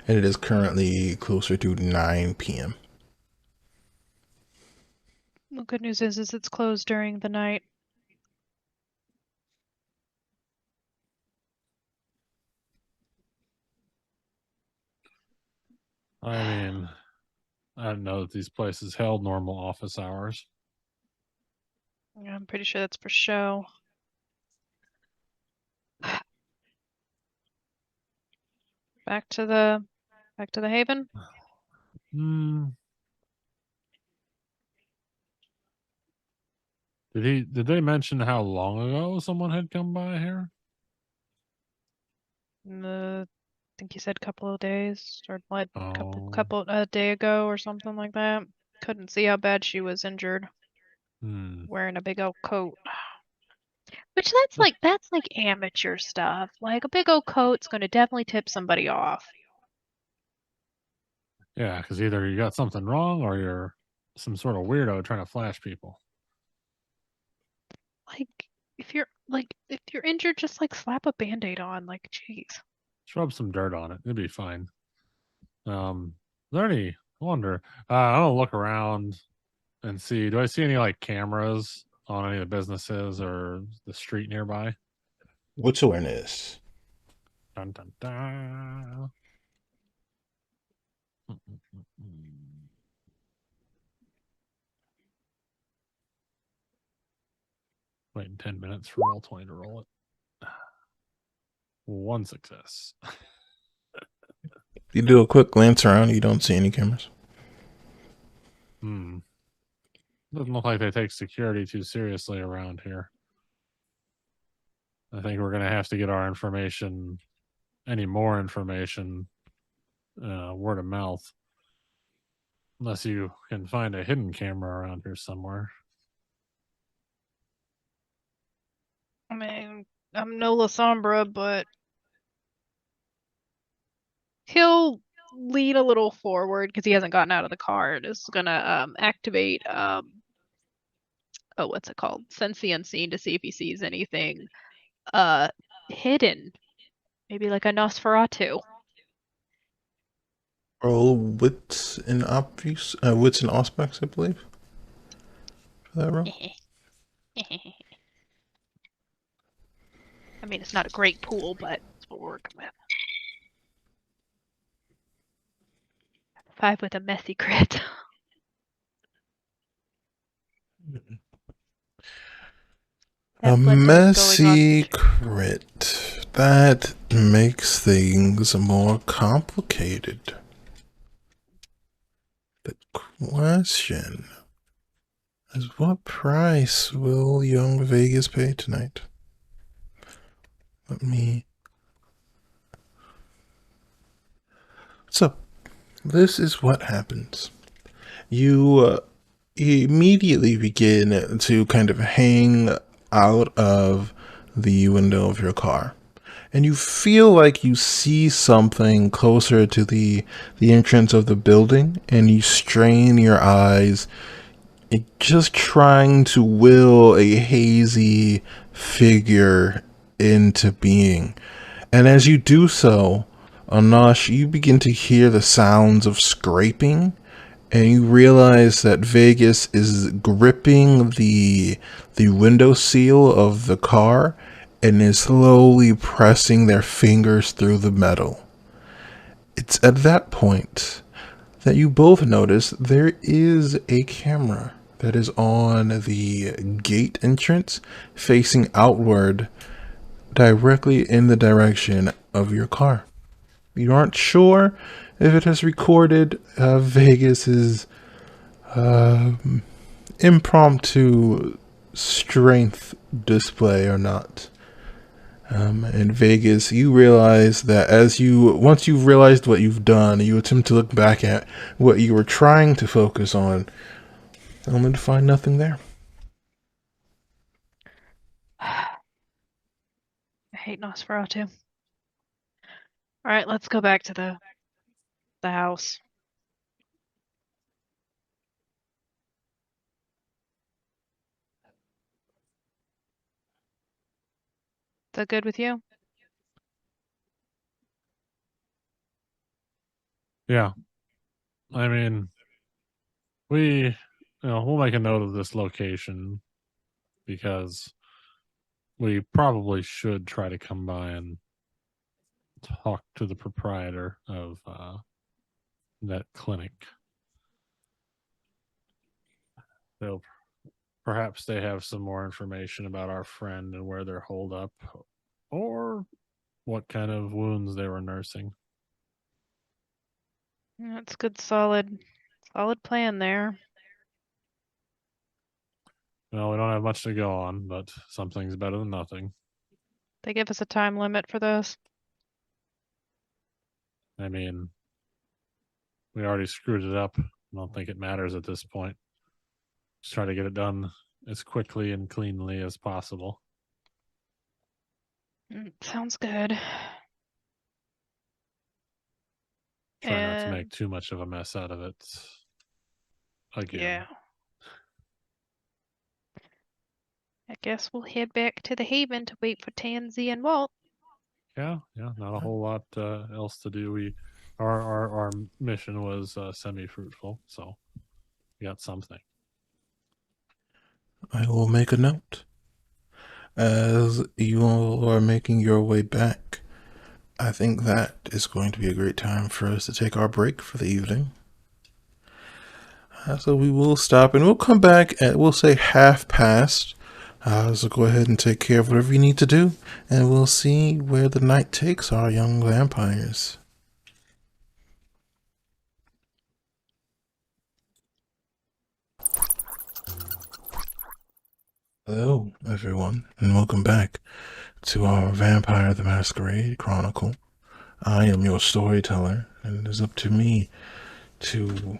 And it is currently closer to 9 p.m. The good news is it's closed during the night. I mean, I didn't know that these places held normal office hours. Yeah, I'm pretty sure that's for show. Back to the Haven. Hmm. Did they mention how long ago someone had come by here? I think you said couple of days or what? Oh. Couple a day ago or something like that. Couldn't see how bad she was injured. Wearing a big old coat. Which that's like amateur stuff. Like a big old coat's gonna definitely tip somebody off. Yeah, because either you got something wrong or you're some sort of weirdo trying to flash people. Like if you're injured, just like slap a band-aid on. Like, jeez. Just rub some dirt on it. It'd be fine. Is there any? I wonder. I'll look around and see. Do I see any like cameras on any of the businesses or the street nearby? What's awareness? Dun, dun, dun. Waiting 10 minutes for Roll20 to roll it. 1 success. You do a quick glance around, you don't see any cameras. Doesn't look like they take security too seriously around here. I think we're going to have to get our information, any more information, word of mouth. Unless you can find a hidden camera around here somewhere. I mean, I'm no La Sombra, but he'll lean a little forward because he hasn't gotten out of the car and is gonna activate what's it called? Sense the unseen to see if he sees anything hidden. Maybe like a Nosferatu. Roll wits and obvious, wits and aspects, I believe. For that roll. I mean, it's not a great pool, but it's what we're working with. 5 with a messy crit. A messy crit. That makes things more complicated. The question is, what price will young Vegas pay tonight? So, this is what happens. You immediately begin to kind of hang out of the window of your car, and you feel like you see something closer to the entrance of the building, and you strain your eyes, just trying to will a hazy figure into being. And as you do so, Anash, you begin to hear the sounds of scraping, and you realize that Vegas is gripping the window seal of the car and is slowly pressing their fingers through the metal. It's at that point that you both notice there is a camera that is on the gate entrance facing outward directly in the direction of your car. You aren't sure if it has recorded Vegas's impromptu strength display or not. In Vegas, you realize that once you've realized what you've done, you attempt to look back at what you were trying to focus on, only to find nothing there. I hate Nosferatu. Alright, let's go back to the house. Is that good with you? Yeah. I mean, we'll make a note of this location because we probably should try to come by and talk to the proprietor of that clinic. They'll perhaps they have some more information about our friend and where they're holed up, or what kind of wounds they were nursing. That's good, solid plan there. Well, we don't have much to go on, but something's better than nothing. They give us a time limit for this. I mean, we already screwed it up. I don't think it matters at this point. Just try to get it done as quickly and cleanly as possible. Sounds good. Try not to make too much of a mess out of it again. Yeah. I guess we'll head back to the Haven to wait for Tansy and Walt. Yeah, not a whole lot else to do. Our mission was semi-fruitful, so we got something. I will make a note. As you all are making your way back, I think that is going to be a great time for us to take our break for the evening. So we will stop and we'll come back at, we'll say past. So go ahead and take care of whatever you need to do, and we'll see where the night takes our young vampires. Hello, everyone, and welcome back to our Vampire the Masquerade Chronicle. I am your storyteller, and it is up to me to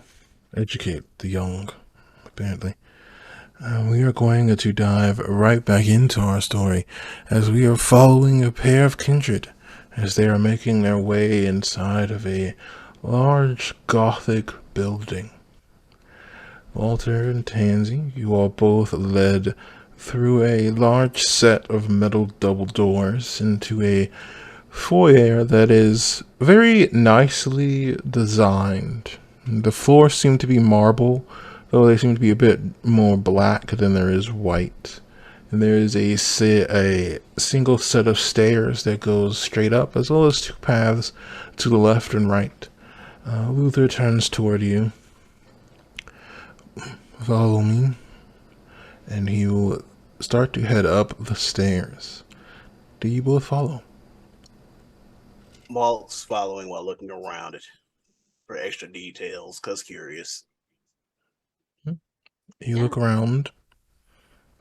educate the young, apparently. We are going to dive right back into our story as we are following a pair of kindred as they are making their way inside of a large Gothic building. Walter and Tansy, you are both led through a large set of metal double doors into a foyer that is very nicely designed. The floors seem to be marble, though they seem to be a bit more black than there is white. And there is a single set of stairs that goes straight up, as well as two paths to the left and right. Luther turns toward you. Follow me. And he will start to head up the stairs. Do you both follow? Walt's following while looking around it for extra details, cause curious. You look around.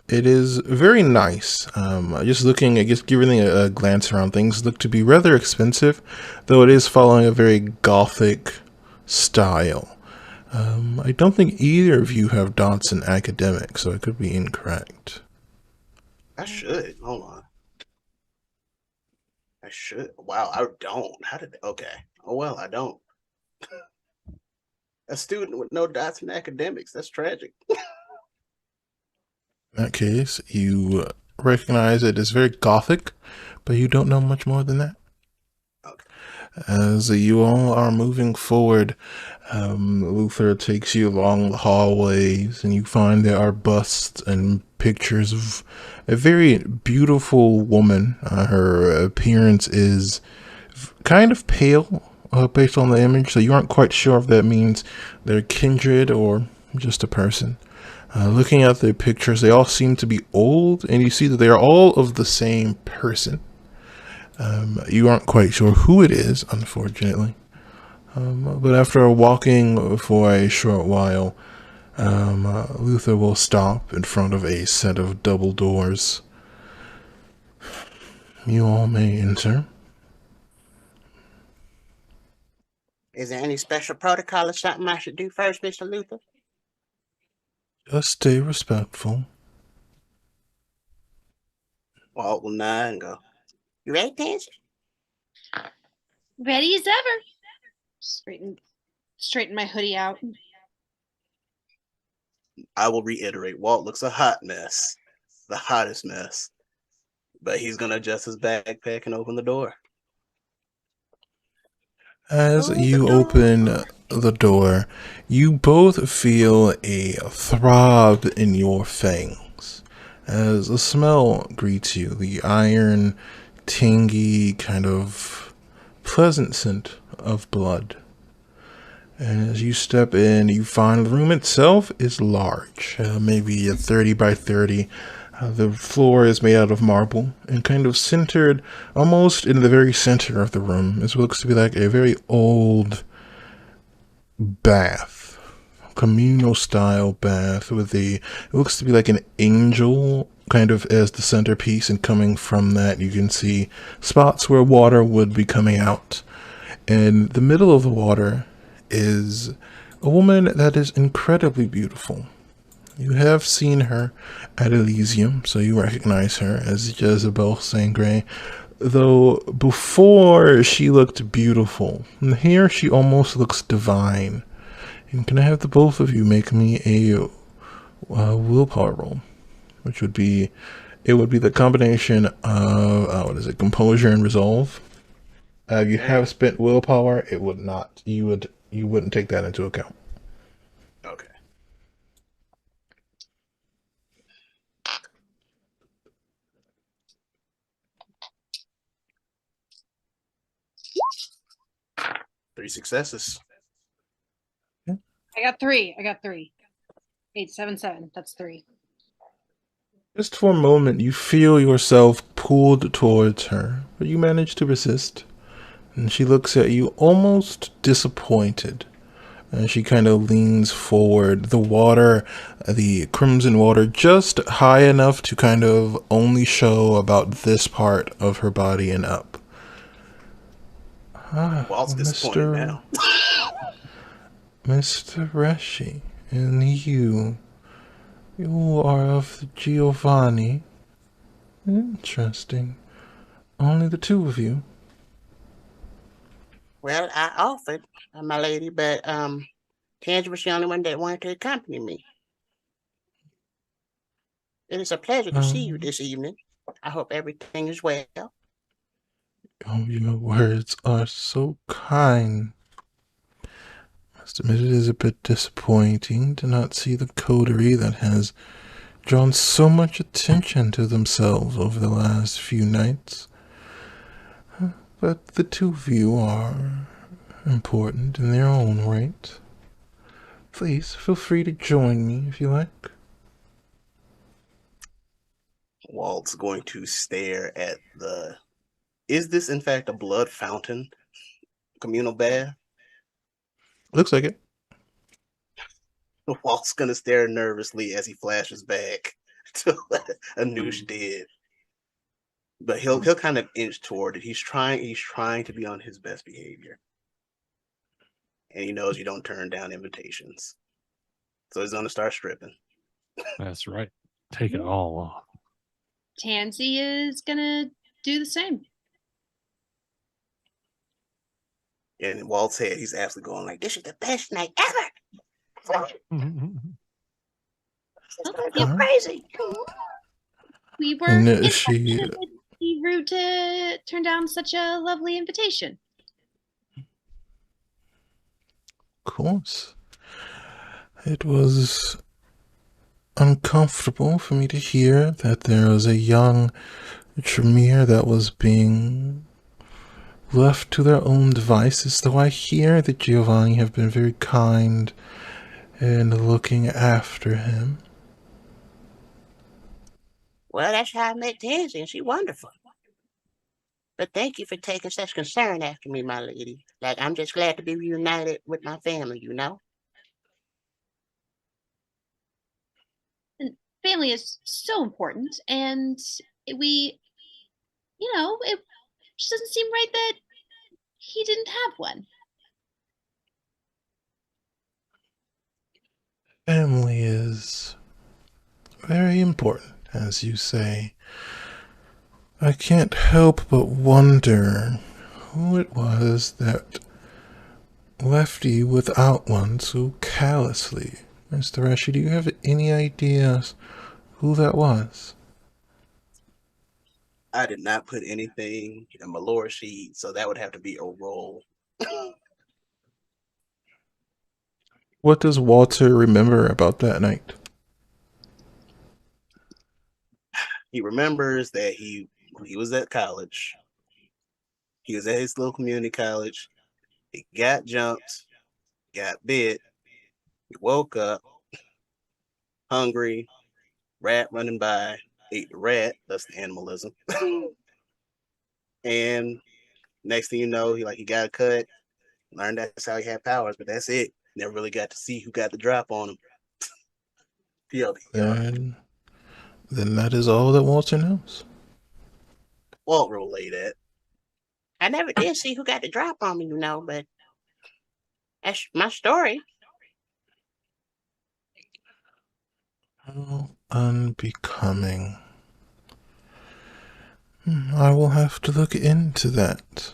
It is very nice. Just looking, I guess, giving a glance around, things look to be rather expensive, though it is following a very Gothic style. I don't think either of you have dots in academics, so I could be incorrect. I should. Hold on. I should. Wow, I don't. How did? Okay. Oh well, I don't. A student with no dots in academics. That's tragic. In that case, you recognize it as very Gothic, but you don't know much more than that. Okay. As you all are moving forward, Luther takes you along the hallways, and you find there are busts and pictures of a very beautiful woman. Her appearance is kind of pale based on the image, so you aren't quite sure if that means they're kindred or just a person. Looking at the pictures, they all seem to be old, and you see that they are all of the same person. You aren't quite sure who it is, unfortunately. But after walking for a short while, Luther will stop in front of a set of double doors. You all may enter. Is there any special protocol or something I should do first, Mr. Luther? Just stay respectful. Walt will nod and go. You ready, Tansy? Ready as ever. Straighten my hoodie out. I will reiterate. Walt looks a hot mess, the hottest mess. But he's gonna adjust his backpack and open the door. As you open the door, you both feel a throb in your fangs as a smell greets you, the iron, tangy, kind of pleasant scent of blood. And as you step in, you find the room itself is large, maybe a 30 by 30. The floor is made out of marble and kind of centered almost in the very center of the room. This looks to be like a very old bath, communal style bath with it looks to be like an angel kind of as the centerpiece, and coming from that you can see spots where water would be coming out. In the middle of the water is a woman that is incredibly beautiful. You have seen her at Elysium, so you recognize her as Jezebel Sangre, though before she looked beautiful. And here she almost looks divine. And can I have the both of you make me a willpower roll, which would be, it would be the combination of what is it, composure and resolve. You have spent willpower. It would not. You wouldn't take that into account. Okay. Three successes. I got three. 877. That's 3. Just for a moment, you feel yourself pulled towards her, but you manage to resist. And she looks at you almost disappointed. And she kind of leans forward, the water, the crimson water, just high enough to kind of only show about this part of her body and up. Walt's disappointed now. Mr. Reshi, and you are of the Giovanni. Interesting. Only the two of you. Well, I offered, my lady, but Tangy was the only one that wanted to accompany me. It is a pleasure to see you this evening. I hope everything is well. Oh, your words are so kind. Must admit it is a bit disappointing to not see the coterie that has drawn so much attention to themselves over the last few nights. But the two of you are important in their own right. Please feel free to join me if you like. Walt's going to stare at the... Is this in fact a blood fountain communal bath? Looks like it. Walt's gonna stare nervously as he flashes back to Anoush did. But he'll kind of inch toward it. He's trying to be on his best behavior. And he knows you don't turn down invitations. So he's gonna start stripping. That's right. Take it all off. Tansy is gonna do the same. And in Walt's head, he's absolutely going like, This is the best night ever. You're crazy. We were And it'd she, be rude to turn down such a lovely invitation. of course, it was uncomfortable for me to hear that there was a young Tremere that was being left to their own devices, though I hear that Giovanni have been very kind in looking after him. Well, that's how I met Tansy, and she's wonderful. But thank you for taking such concern after me, my lady. Like, I'm just glad to be reunited with my family, you know? And family is so important, and it just doesn't seem right that he didn't have one. Family is very important, as you say. I can't help but wonder who it was that left you without one so callously. Mr. Reshi, do you have any ideas who that was? I did not put anything in my lore sheet, so that would have to be a roll. What does Walter remember about that night? He remembers that he was at college. He was at his little community college. He got jumped. got bit, you woke up, hungry, rat running by, ate the rat. That's the animalism. And next thing you know, he got a cut, learned that's how he had powers, but that's it. Never really got to see who got the drop on him. Then that is all that Walter knows. Walt relay that. I never did see who got the drop on me, but that's my story. How unbecoming. I will have to look into that.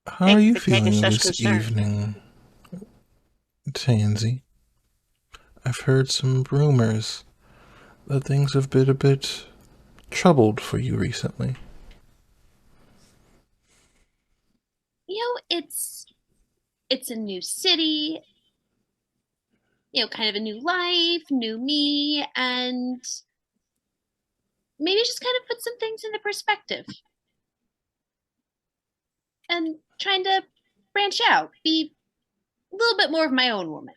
How Thank are you you for taking feeling such this concern. evening, Tansy? I've heard some rumors that things have been a bit troubled for you recently. It's a new city, kind of a new life, new me, and maybe just kind of put some things into perspective and trying to branch out, be a little bit more of my own woman.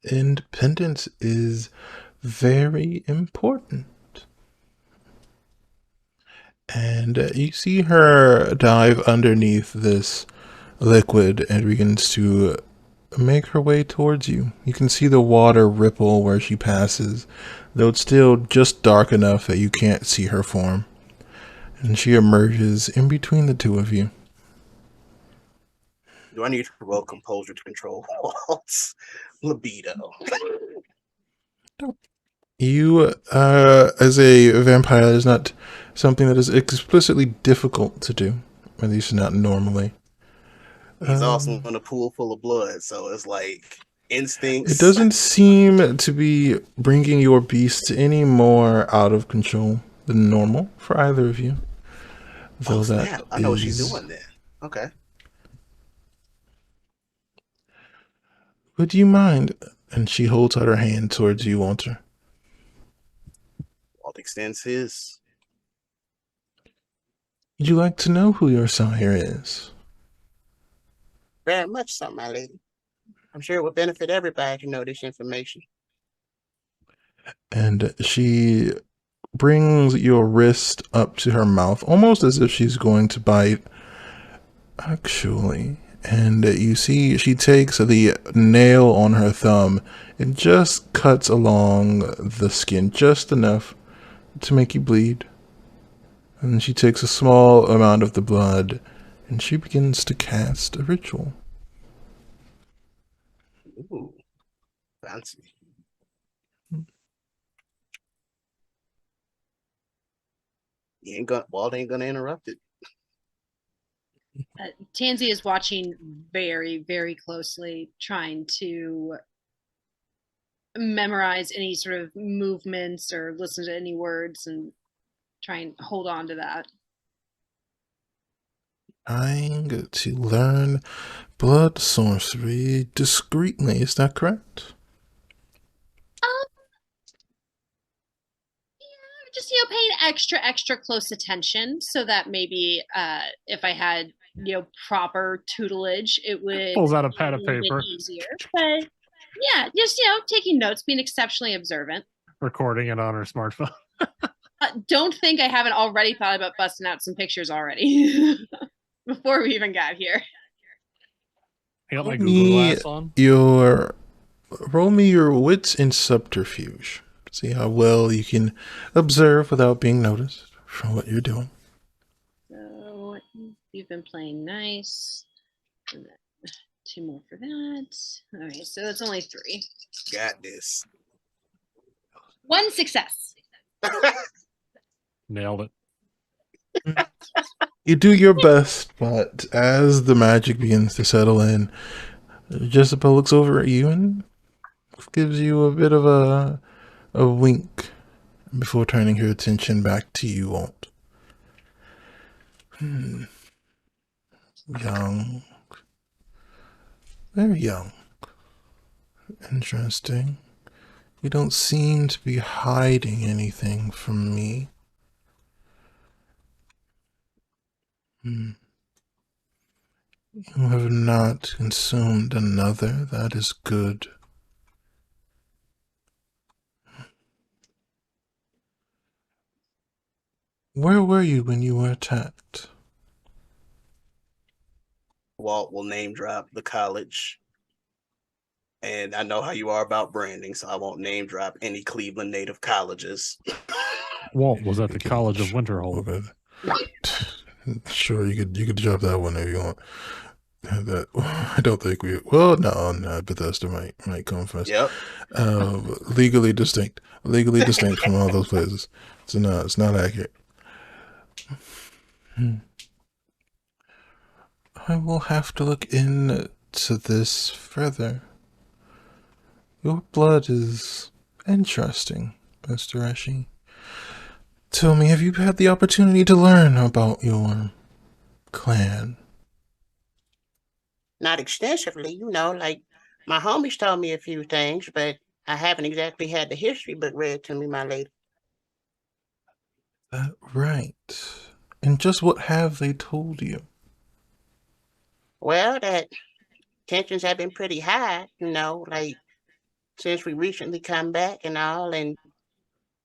Independence is very important. And you see her dive underneath this liquid and begins to make her way towards you. You can see the water ripple where she passes, though it's still just dark enough that you can't see her form. And she emerges in between the two of you. Do I need to roll composure to control Walt's libido? You, as a vampire, that is not something that is explicitly difficult to do, at least not normally. He's also in a pool full of blood, so it's like instincts. It doesn't seem to be bringing your beast any more out of control than normal for either of you. Though snap. I know what she's doing then. Okay. Would you mind? And she holds out her hand towards you, Walter. Walt extends his. Would you like to know who your sire is? Very much so, my lady. I'm sure it would benefit everybody to know this information. And she brings your wrist up to her mouth, almost as if she's going to bite. Actually, and you see she takes the nail on her thumb and just cuts along the skin just enough to make you bleed. And she takes a small amount of the blood and she begins to cast a ritual. Ooh, fancy. Walt ain't gonna interrupt it. Tansy is watching very, very closely, trying to memorize any sort of movements or listen to any words and try and hold on to that. Trying to learn blood sorcery discreetly, is that correct? Just paying extra close attention so that maybe if I had proper tutelage, it would Pulls out a pad of paper, easier. But yeah, just taking notes, being exceptionally observant, recording it on her smartphone. Don't think I haven't already thought about busting out some pictures already before we even got here. I got my Google Glass on. Roll me your wits and subterfuge. See how well you can observe without being noticed for what you're doing. So you've been playing nice. And then 2 more for that. Okay, so that's only 3. Got this. 1 success. Nailed it. You do your best, but as the magic begins to settle in, Jessica looks over at you and gives you a bit of a wink before turning her attention back to you, Walt. Young. Very young. Interesting. You don't seem to be hiding anything from me. You have not consumed another. That is good. Where were you when you were attacked? Walt will name drop the college. And I know how you are about branding, so I won't name drop any Cleveland native colleges. Walt was at the College of Winterhold. Sure, you could drop that one if you want. That I don't think we. Well, no, Bethesda might come first. Yep. Legally distinct from all those places. So no, it's not accurate. I will have to look into this further. Your blood is interesting, Mr. Eshi. Tell me, have you had the opportunity to learn about your clan? Not extensively, like my homies told me a few things, but I haven't exactly had the history book read to me, my lady. That right. And just what have they told you? Well, that tensions have been pretty high, like since we recently come back and all, and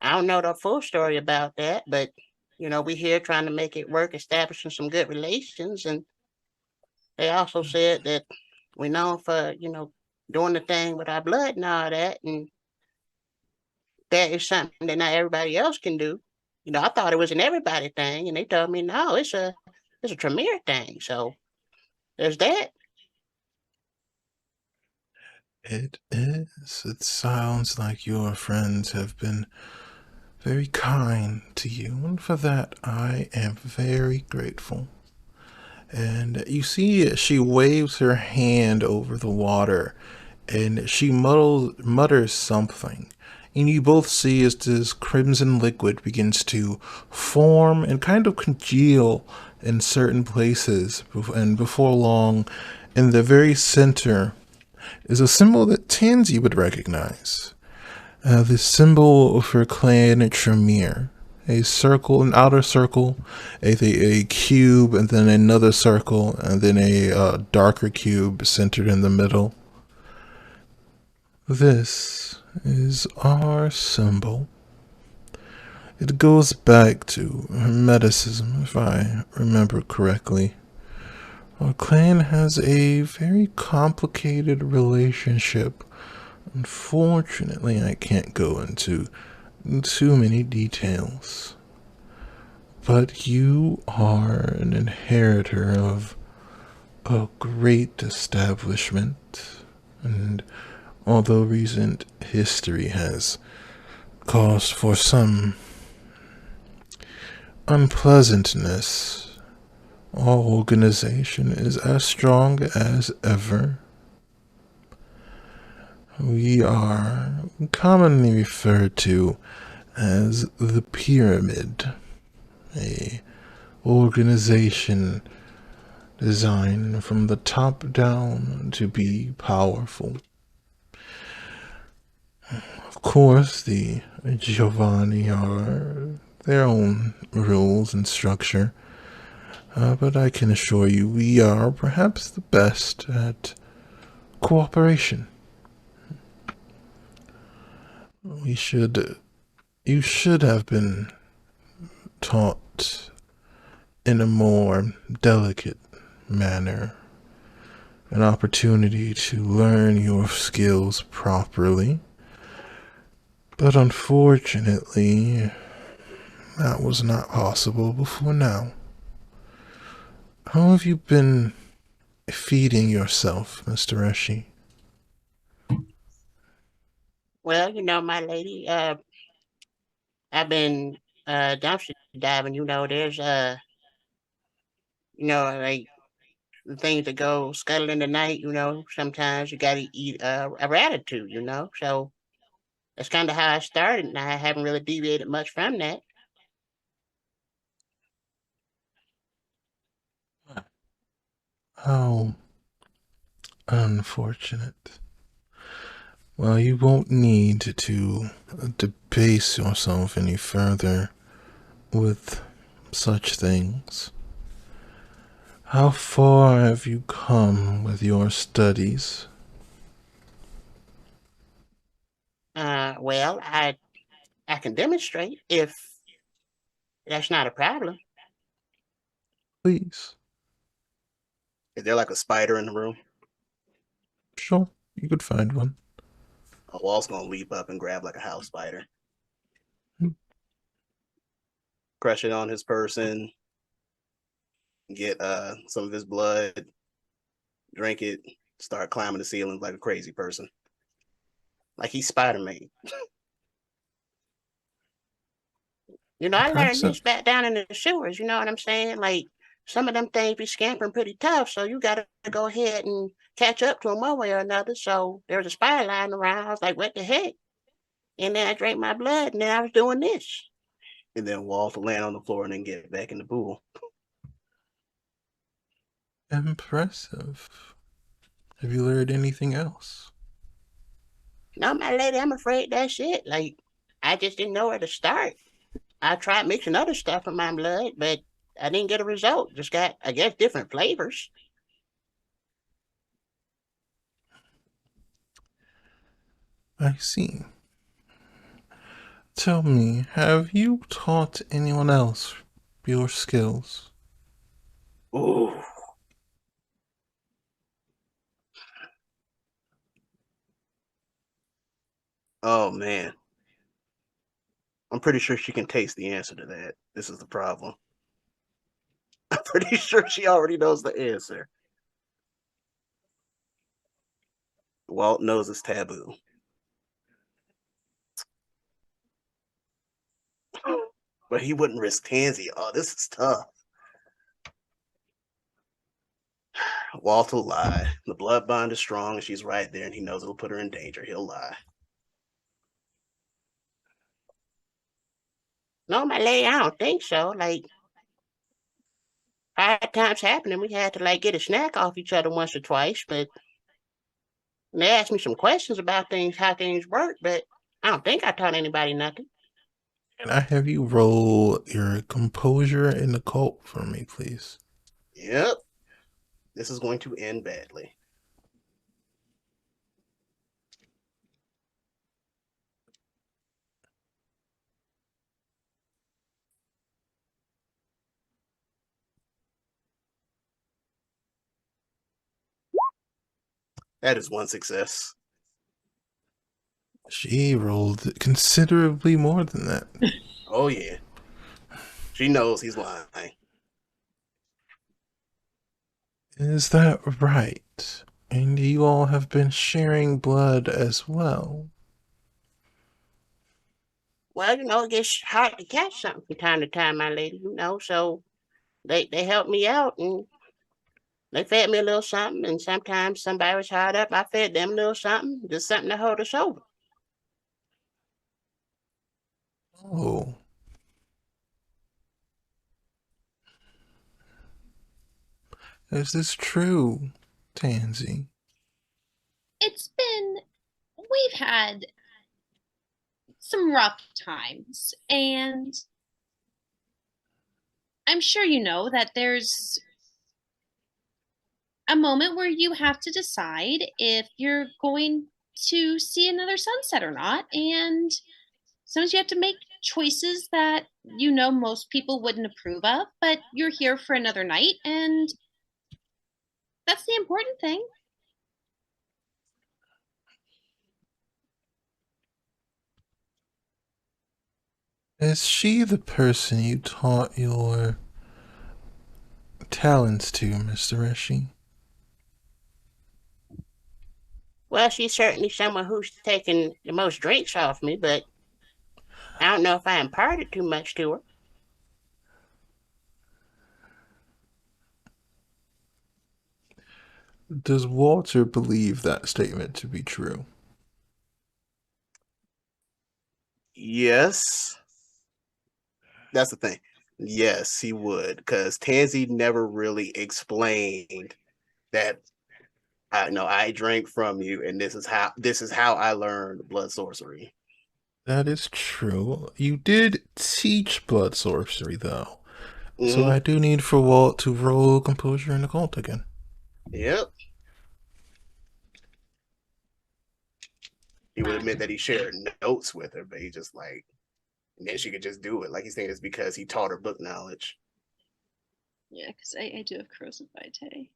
I don't know the full story about that, but we here trying to make it work, establishing some good relations, and they also said that we're known for, doing the thing with our blood and all that, and that is something that not everybody else can do. I thought it was an everybody thing, and they told me no, it's a Tremere thing. So there's that. It is. It sounds like your friends have been very kind to you, and for that I am very grateful. And you see, she waves her hand over the water, and she mutters something. And you both see as this crimson liquid begins to form and kind of congeal in certain places. And before long, in the very center is a symbol that Tansy would recognize. The symbol of her clan Tremere. A circle, an outer circle, a cube, and then another circle, and then a darker cube centered in the middle. This is our symbol. It goes back to Hermeticism, if I remember correctly. Our clan has a very complicated relationship. Unfortunately, I can't go into too many details. But you are an inheritor of a great establishment, and although recent history has caused for some unpleasantness, our organization is as strong as ever. We are commonly referred to as the Pyramid, a organization designed from the top down to be powerful. Of course, the Giovanni are their own rules and structure, but I can assure you we are perhaps the best at cooperation. You should have been taught in a more delicate manner, an opportunity to learn your skills properly. But unfortunately, that was not possible before now. How have you been feeding yourself, Mr. Eshi? Well, my lady, I've been dumpster diving. There's like the things that go scuttle in the night. Sometimes you gotta eat a rat or two. So that's kind of how I started, and I haven't really deviated much from that. How unfortunate. Well, you won't need to debase yourself any further with such things. How far have you come with your studies? Well, I can demonstrate if that's not a problem. Please. Is there like a spider in the room? Sure, you could find one. Walt's gonna leap up and grab like a house spider. Hmm. Crush it on his person. Get some of his blood. Drink it. Start climbing the ceiling like a crazy person. Like he's Spider-Man. You know, I learned Impressive. this back down in the sewers, you know what I'm saying? Like, some of them things be scampering pretty tough, so you gotta go ahead and catch up to them one way or another. So there was a spider lying around. I was like, what the heck? And then I drank my blood, and then I was doing this. And then Walt will land on the floor and then get back in the pool. Impressive. Have you learned anything else? No, my lady, I'm afraid that's it. Like, I just didn't know where to start. I tried mixing other stuff in my blood, but I didn't get a result. Just got, I guess, different flavors. I see. Tell me, have you taught anyone else your skills? Ooh. Oh man. I'm pretty sure she can taste the answer to that. This is the problem. I'm pretty sure she already knows the answer. Walt knows it's taboo. But he wouldn't risk Tansy. Oh, this is tough. Walt will lie. The blood bond is strong and she's right there and he knows it'll put her in danger. He'll lie. No, my lady, I don't think so. Like, hard times happening, we had to like get a snack off each other once or twice, but they asked me some questions about things, how things work, but I don't think I taught anybody nothing. Can I have you roll your composure in the cult for me, please? Yep. This is going to end badly. That is one success. She rolled considerably more than that. Oh yeah. She knows he's lying. Is that right? And you all have been sharing blood as well? Well, you know, it gets hard to catch something from time to time, my lady, you know, so they helped me out and they fed me a little something, and sometimes somebody was hard up, I fed them a little something, just something to hold us over. Oh. Is this true, Tansy? We've had some rough times, and I'm sure you know that there's a moment where you have to decide if you're going to see another sunset or not. And sometimes you have to make choices that you know most people wouldn't approve of, but you're here for another night, and that's the important thing. Is she the person you taught your talents to, Mr. Reshi? Well, she's certainly someone who's taken the most drinks off me, but I don't know if I imparted too much to her. Does Walter believe that statement to be true? Yes. That's the thing. Yes, he would, because Tansy never really explained that I drank from you, and this is how I learned blood sorcery. That is true. You did teach blood sorcery, though. So I do need for Walt to roll composure in the cult again. Yep. He would admit that he shared notes with her, but he just like, and then she could just do it. Like he's saying it's because he taught her book knowledge. Yeah, because I do have corrosive vitae.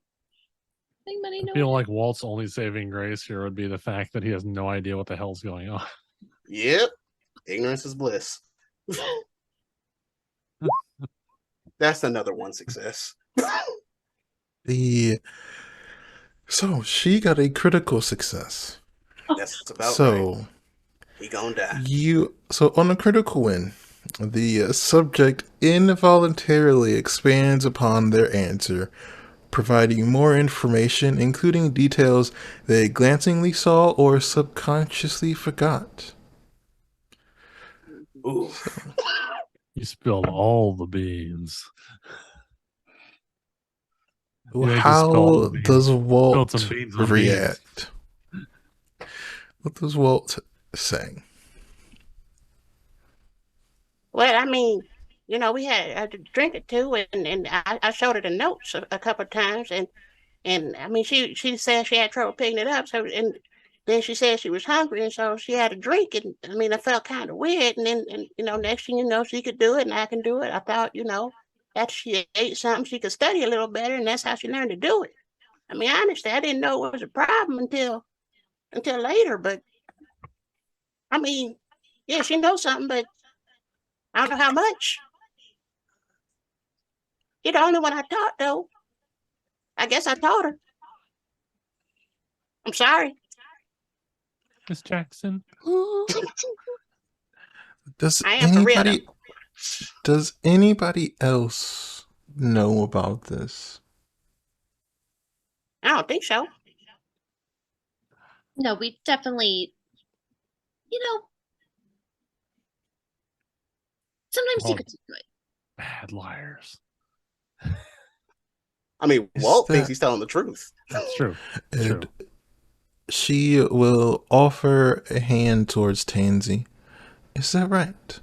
Anybody I know? feel like Walt's only saving grace here would be the fact that he has no idea what the hell's going on. Yep. Ignorance is bliss. That's another one success. So she got a critical success. That's about right. So He gonna die. So on a critical win, the subject involuntarily expands upon their answer, providing more information, including details they glancingly saw or subconsciously forgot. Ooh. You spilled all the beans. How does Walt some beans on react? What does Walt say? Well, I mean, you know, we had a drink or two, and I showed her the notes a couple of times, and I mean, she said she had trouble picking it up. So, and then she said she was hungry, and so she had a drink. And I mean, I felt kind of weird. And then, you know, next thing you know, she could do it, and I can do it. I thought, you know, after she ate something, she could study a little better, and that's how she learned to do it. I mean, honestly, I didn't know it was a problem until later. But I mean, yeah, she knows something, but I don't know how much. You're the only one I taught, though. I guess I taught her. I'm sorry. Miss Jackson. Does I am for real, anybody else know about this? I don't think so. No, we definitely, you know, sometimes Oh. secrets are good. Bad liars. I mean, Walt thinks he's telling the truth. That's true. And she will offer a hand towards Tansy. Is that right?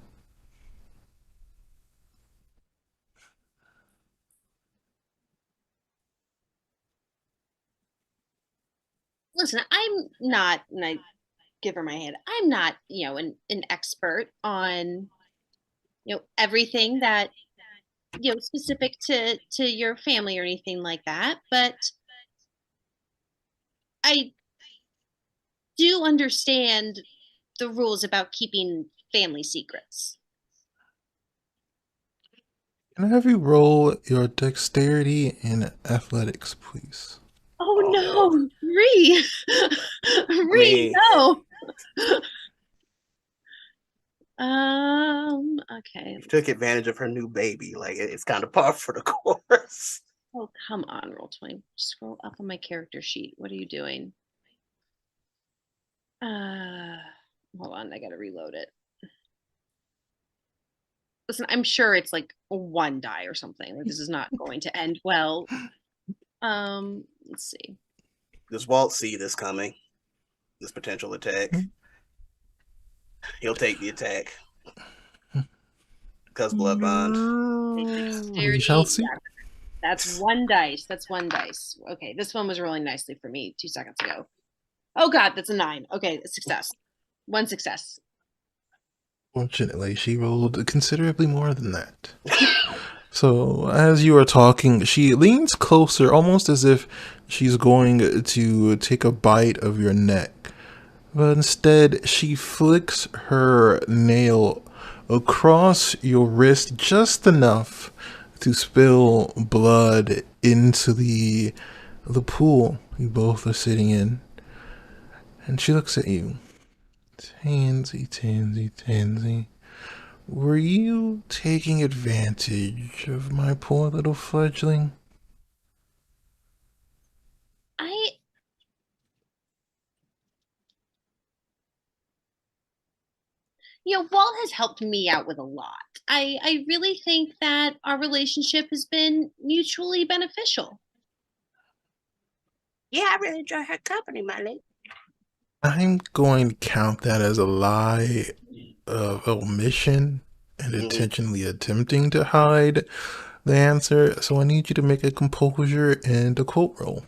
Listen, I'm not, and I give her my hand. I'm not, you know, an expert on, you know, everything that, you know, specific to your family or anything like that, but I do understand the rules about keeping family secrets. Can I have you roll your dexterity and athletics, please? Oh no, Ree! Ree, no! Okay. He took advantage of her new baby. Like, it's kind of par for the course. Oh, come on, Roll20. Scroll up on my character sheet. What are you doing? Hold on, I gotta reload it. Listen, I'm sure it's like one die or something. Like, this is not going to end well. Let's see. Does Walt see this coming? This potential attack? He'll take the attack. Because blood bond. We shall see. Yeah, that's one dice. That's one dice. Okay, this one was rolling nicely for me 2 seconds ago. Oh god, that's a 9. Okay, success. One success. Fortunately, she rolled considerably more than that. So, as you are talking, she leans closer, almost as if she's going to take a bite of your neck. But instead, she flicks her nail across your wrist just enough to spill blood into the pool you both are sitting in. And she looks at you. Tansy, Tansy, Tansy. Were you taking advantage of my poor little fledgling? You know, Walt has helped me out with a lot. I really think that our relationship has been mutually beneficial. Yeah, I really enjoy her company, my lady. I'm going to count that as a lie of omission and intentionally attempting to hide the answer, so I need you to make a composure and a quote roll.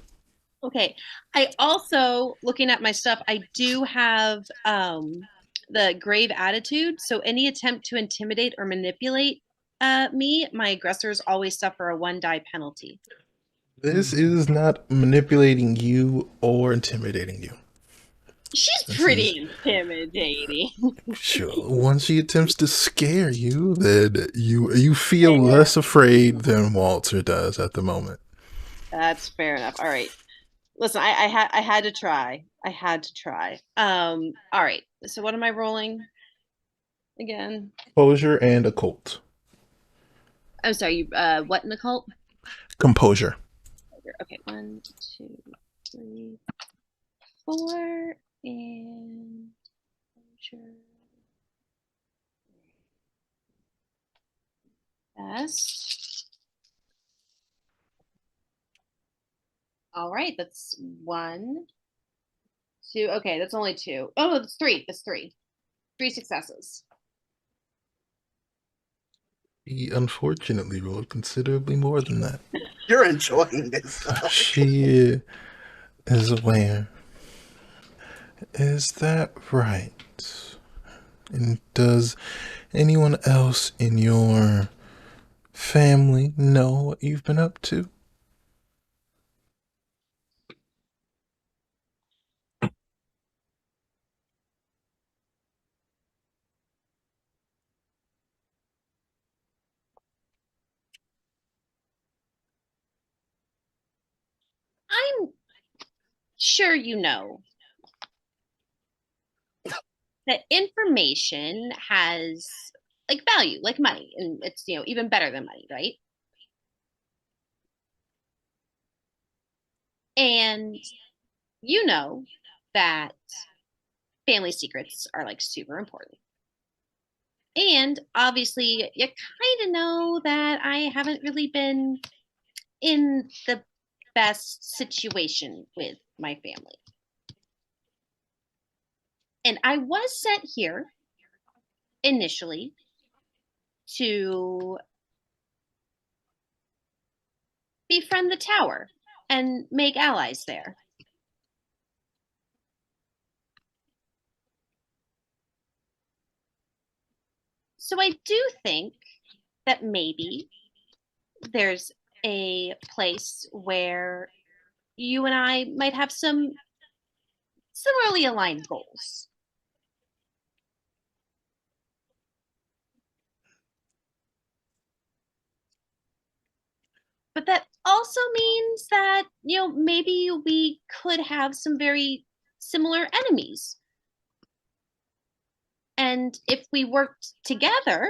Okay. I also, looking at my stuff, I do have the grave attitude. So any attempt to intimidate or manipulate me, my aggressors always suffer a 1 die penalty. This is not manipulating you or intimidating you. She's This pretty intimidating. Sure. Once she attempts to scare you, then you feel less afraid than Walter does at the moment. That's fair enough. All right. Listen, I had to try. I had to try. All right. So what am I rolling again? Composure and occult. I'm sorry. You what in the cult? Composure. Okay. 1, 2, 3, 4, and best. All right, that's 1, 2. Okay, that's only 2. Oh, that's 3. That's 3. 3 successes. He unfortunately rolled considerably more than that. You're enjoying this. She is aware. Is that right? And does anyone else in your family know what you've been up to? I'm sure you know that information has like value, like money, and it's even better than money, right? And you know that family secrets are like super important. And obviously, you kind of know that I haven't really been in the best situation with my family. And I was sent here initially to befriend the tower and make allies there. So I do think that maybe there's a place where you and I might have some similarly aligned goals. But that also means that, maybe we could have some very similar enemies. And if we worked together,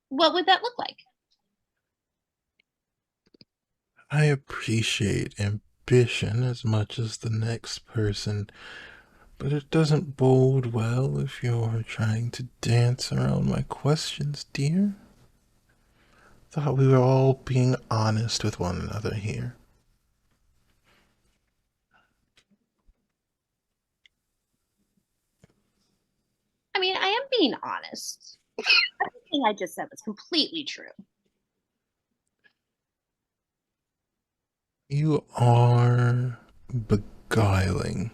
what would that look like? I appreciate ambition as much as the next person, but it doesn't bode well if you're trying to dance around my questions, dear. Thought we were all being honest with one another here. I mean, I am being honest. Everything I just said was completely true. You are beguiling.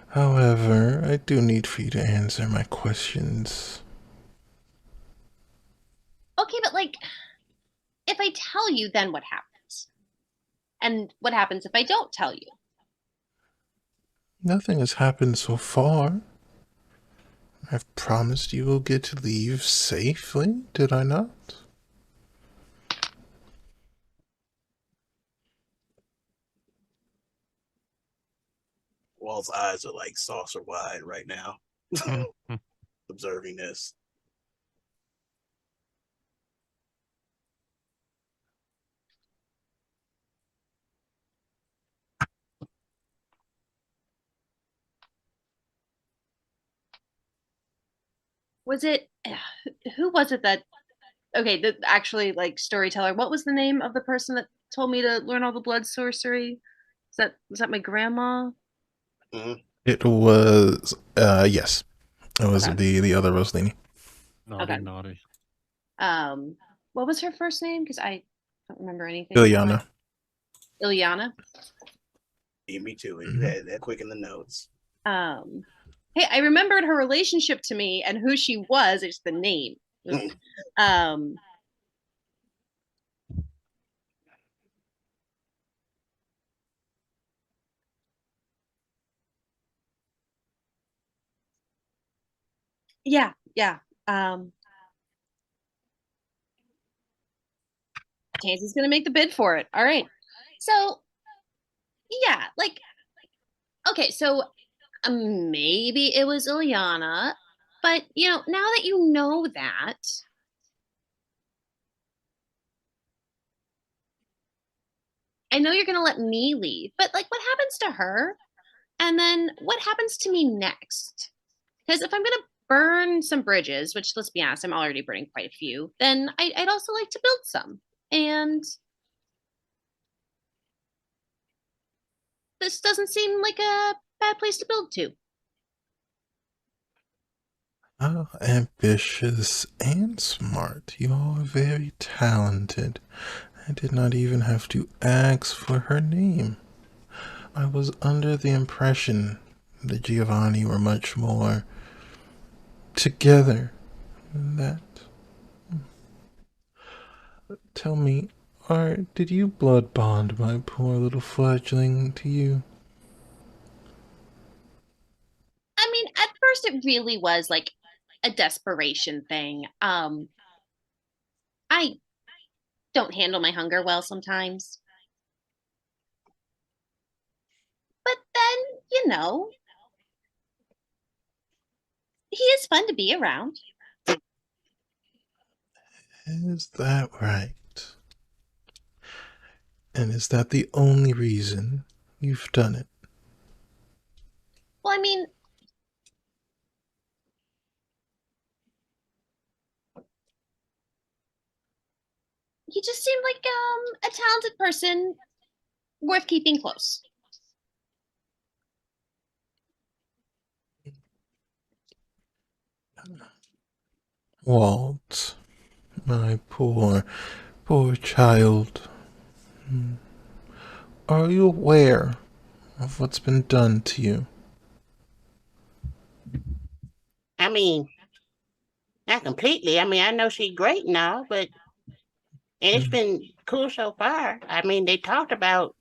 However, I do need for you to answer my questions. Okay, but if I tell you, then what happens? And what happens if I don't tell you? Nothing has happened so far. I've promised you will get to leave safely, did I not? Walt's eyes are like saucer wide right now, observing this. Was it who was it that okay, the actually storyteller, what was the name of the person that told me to learn all the blood sorcery? Was that my grandma? Mm-hmm. It was, yes. It was Okay. the other Rosalini. Naughty, Okay. naughty. What was her first name? Because I don't remember anything. Ilyana. Ilyana. Beat me to it. You had that quick in the notes. Hey, I remembered her relationship to me and who she was. It's the name. Um, yeah. Tansy's gonna make the bid for it. All right. So yeah, like okay, so maybe it was Ilyana, but now that you know that, I know you're gonna let me leave, but like, what happens to her? And then what happens to me next? Because if I'm gonna burn some bridges, which let's be honest, I'm already burning quite a few, then I'd also like to build some. And this doesn't seem like a bad place to build to. Oh, ambitious and smart. You are very talented. I did not even have to ask for her name. I was under the impression that Giovanni were much more together than that. Tell me, did you blood bond my poor little fledgling to you? I mean, at first it really was like a desperation thing. I don't handle my hunger well sometimes. But then, he is fun to be around. Is that right? And is that the only reason you've done it? Well, I mean, he just seemed like a talented person worth keeping close. Walt, my poor child. Are you aware of what's been done to you? I mean, not completely. I mean, I know she's great now, but and it's been cool so far. I mean, they talked about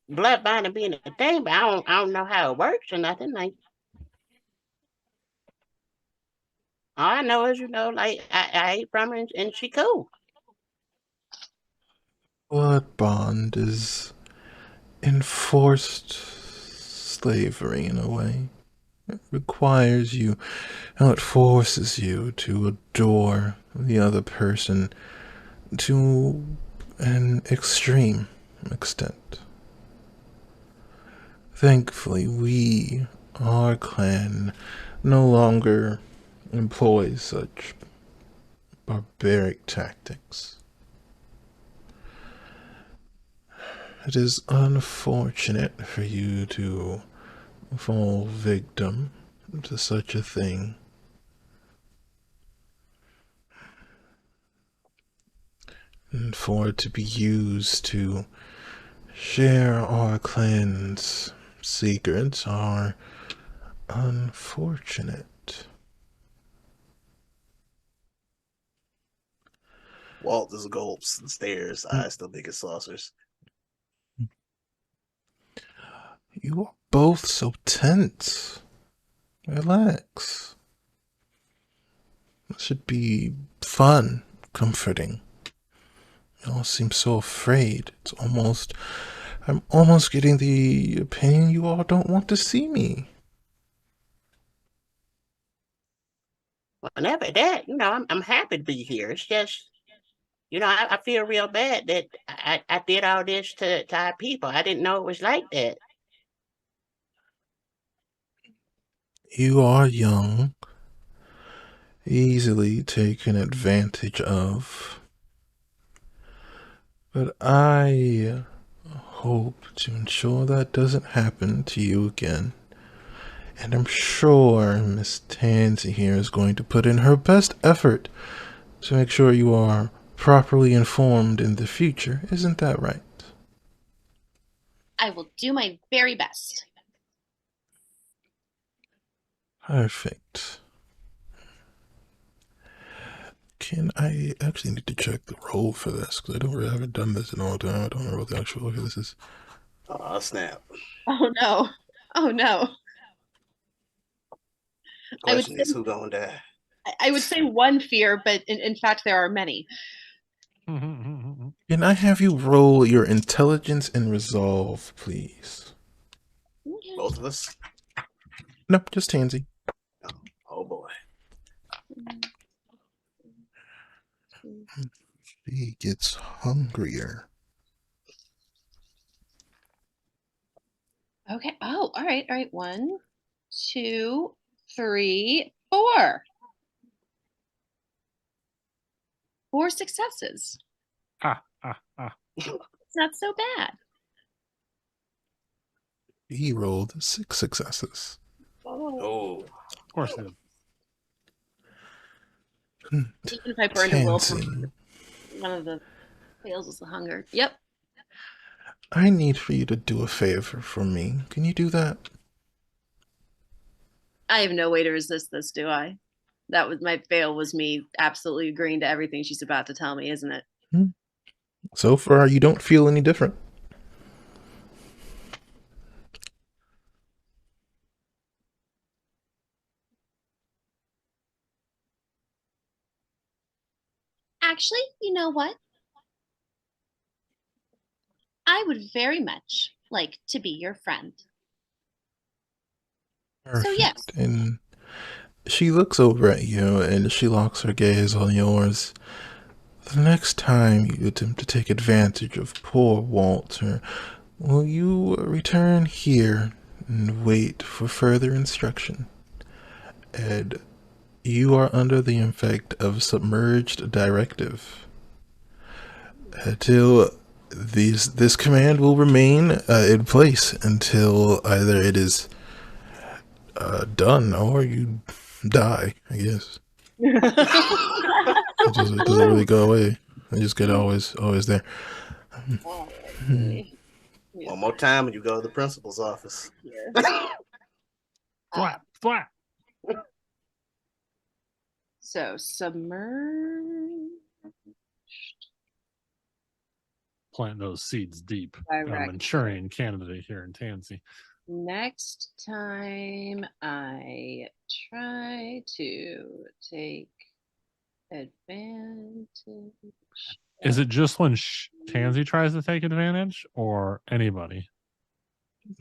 blood bonding being a thing, but I don't know how it works or nothing. Like all I know is, like I ate from her and she cool. Blood bond is enforced slavery in a way. It requires you, and it forces you to adore the other person to an extreme extent. Thankfully, our clan, no longer employs such barbaric tactics. It is unfortunate for you to fall victim to such a thing. And for it to be used to share our clan's secrets are unfortunate. Walt just gulps and stares, eyes still big as saucers. You are both so tense. Relax. It should be fun, comforting. You all seem so afraid. I'm almost getting the opinion you all don't want to see me. Whenever that, I'm happy to be here. It's just, I feel real bad that I did all this to our people. I didn't know it was like that. You are young, easily taken advantage of. But I hope to ensure that doesn't happen to you again. And I'm sure Miss Tansy here is going to put in her best effort to make sure you are properly informed in the future. Isn't that right? I will do my very best. Perfect. Can I actually need to check the roll for this because I haven't done this in a long time. I don't know what the actual look of this is. Oh, snap. Oh no. Oh no. Question is, who gonna die? I would say one fear, but in fact there are many. Can I have you roll your intelligence and resolve, please? Both of us? No, just Tansy. Oh boy. She gets hungrier. Okay. Oh, all right. All right. 1, 2, 3, 4. 4 successes. It's not so bad. He rolled 6 successes. Oh. Of course it is. Even if I burned a will Tansy, point, one of the fails is the hunger. Yep. I need for you to do a favor for me. Can you do that? I have no way to resist this, do I? That was my fail, was me absolutely agreeing to everything she's about to tell me, isn't it? So far, you don't feel any different. Actually, you know what? I would very much like to be your friend. Perfect. So yes. And she looks over at you and she locks her gaze on yours. The next time you attempt to take advantage of poor Walter, will you return here and wait for further instruction? And you are under the effect of submerged directive. Until this command will remain in place until either it is done or you die, I guess. It doesn't really go away. I just get always there. One more time and you go to the principal's office. Flap, flap. So submerge. Plant those seeds deep. Direct. I'm a Manchurian candidate here in Tansy. Next time I try to take advantage. Is it just when Tansy tries to take advantage or anybody?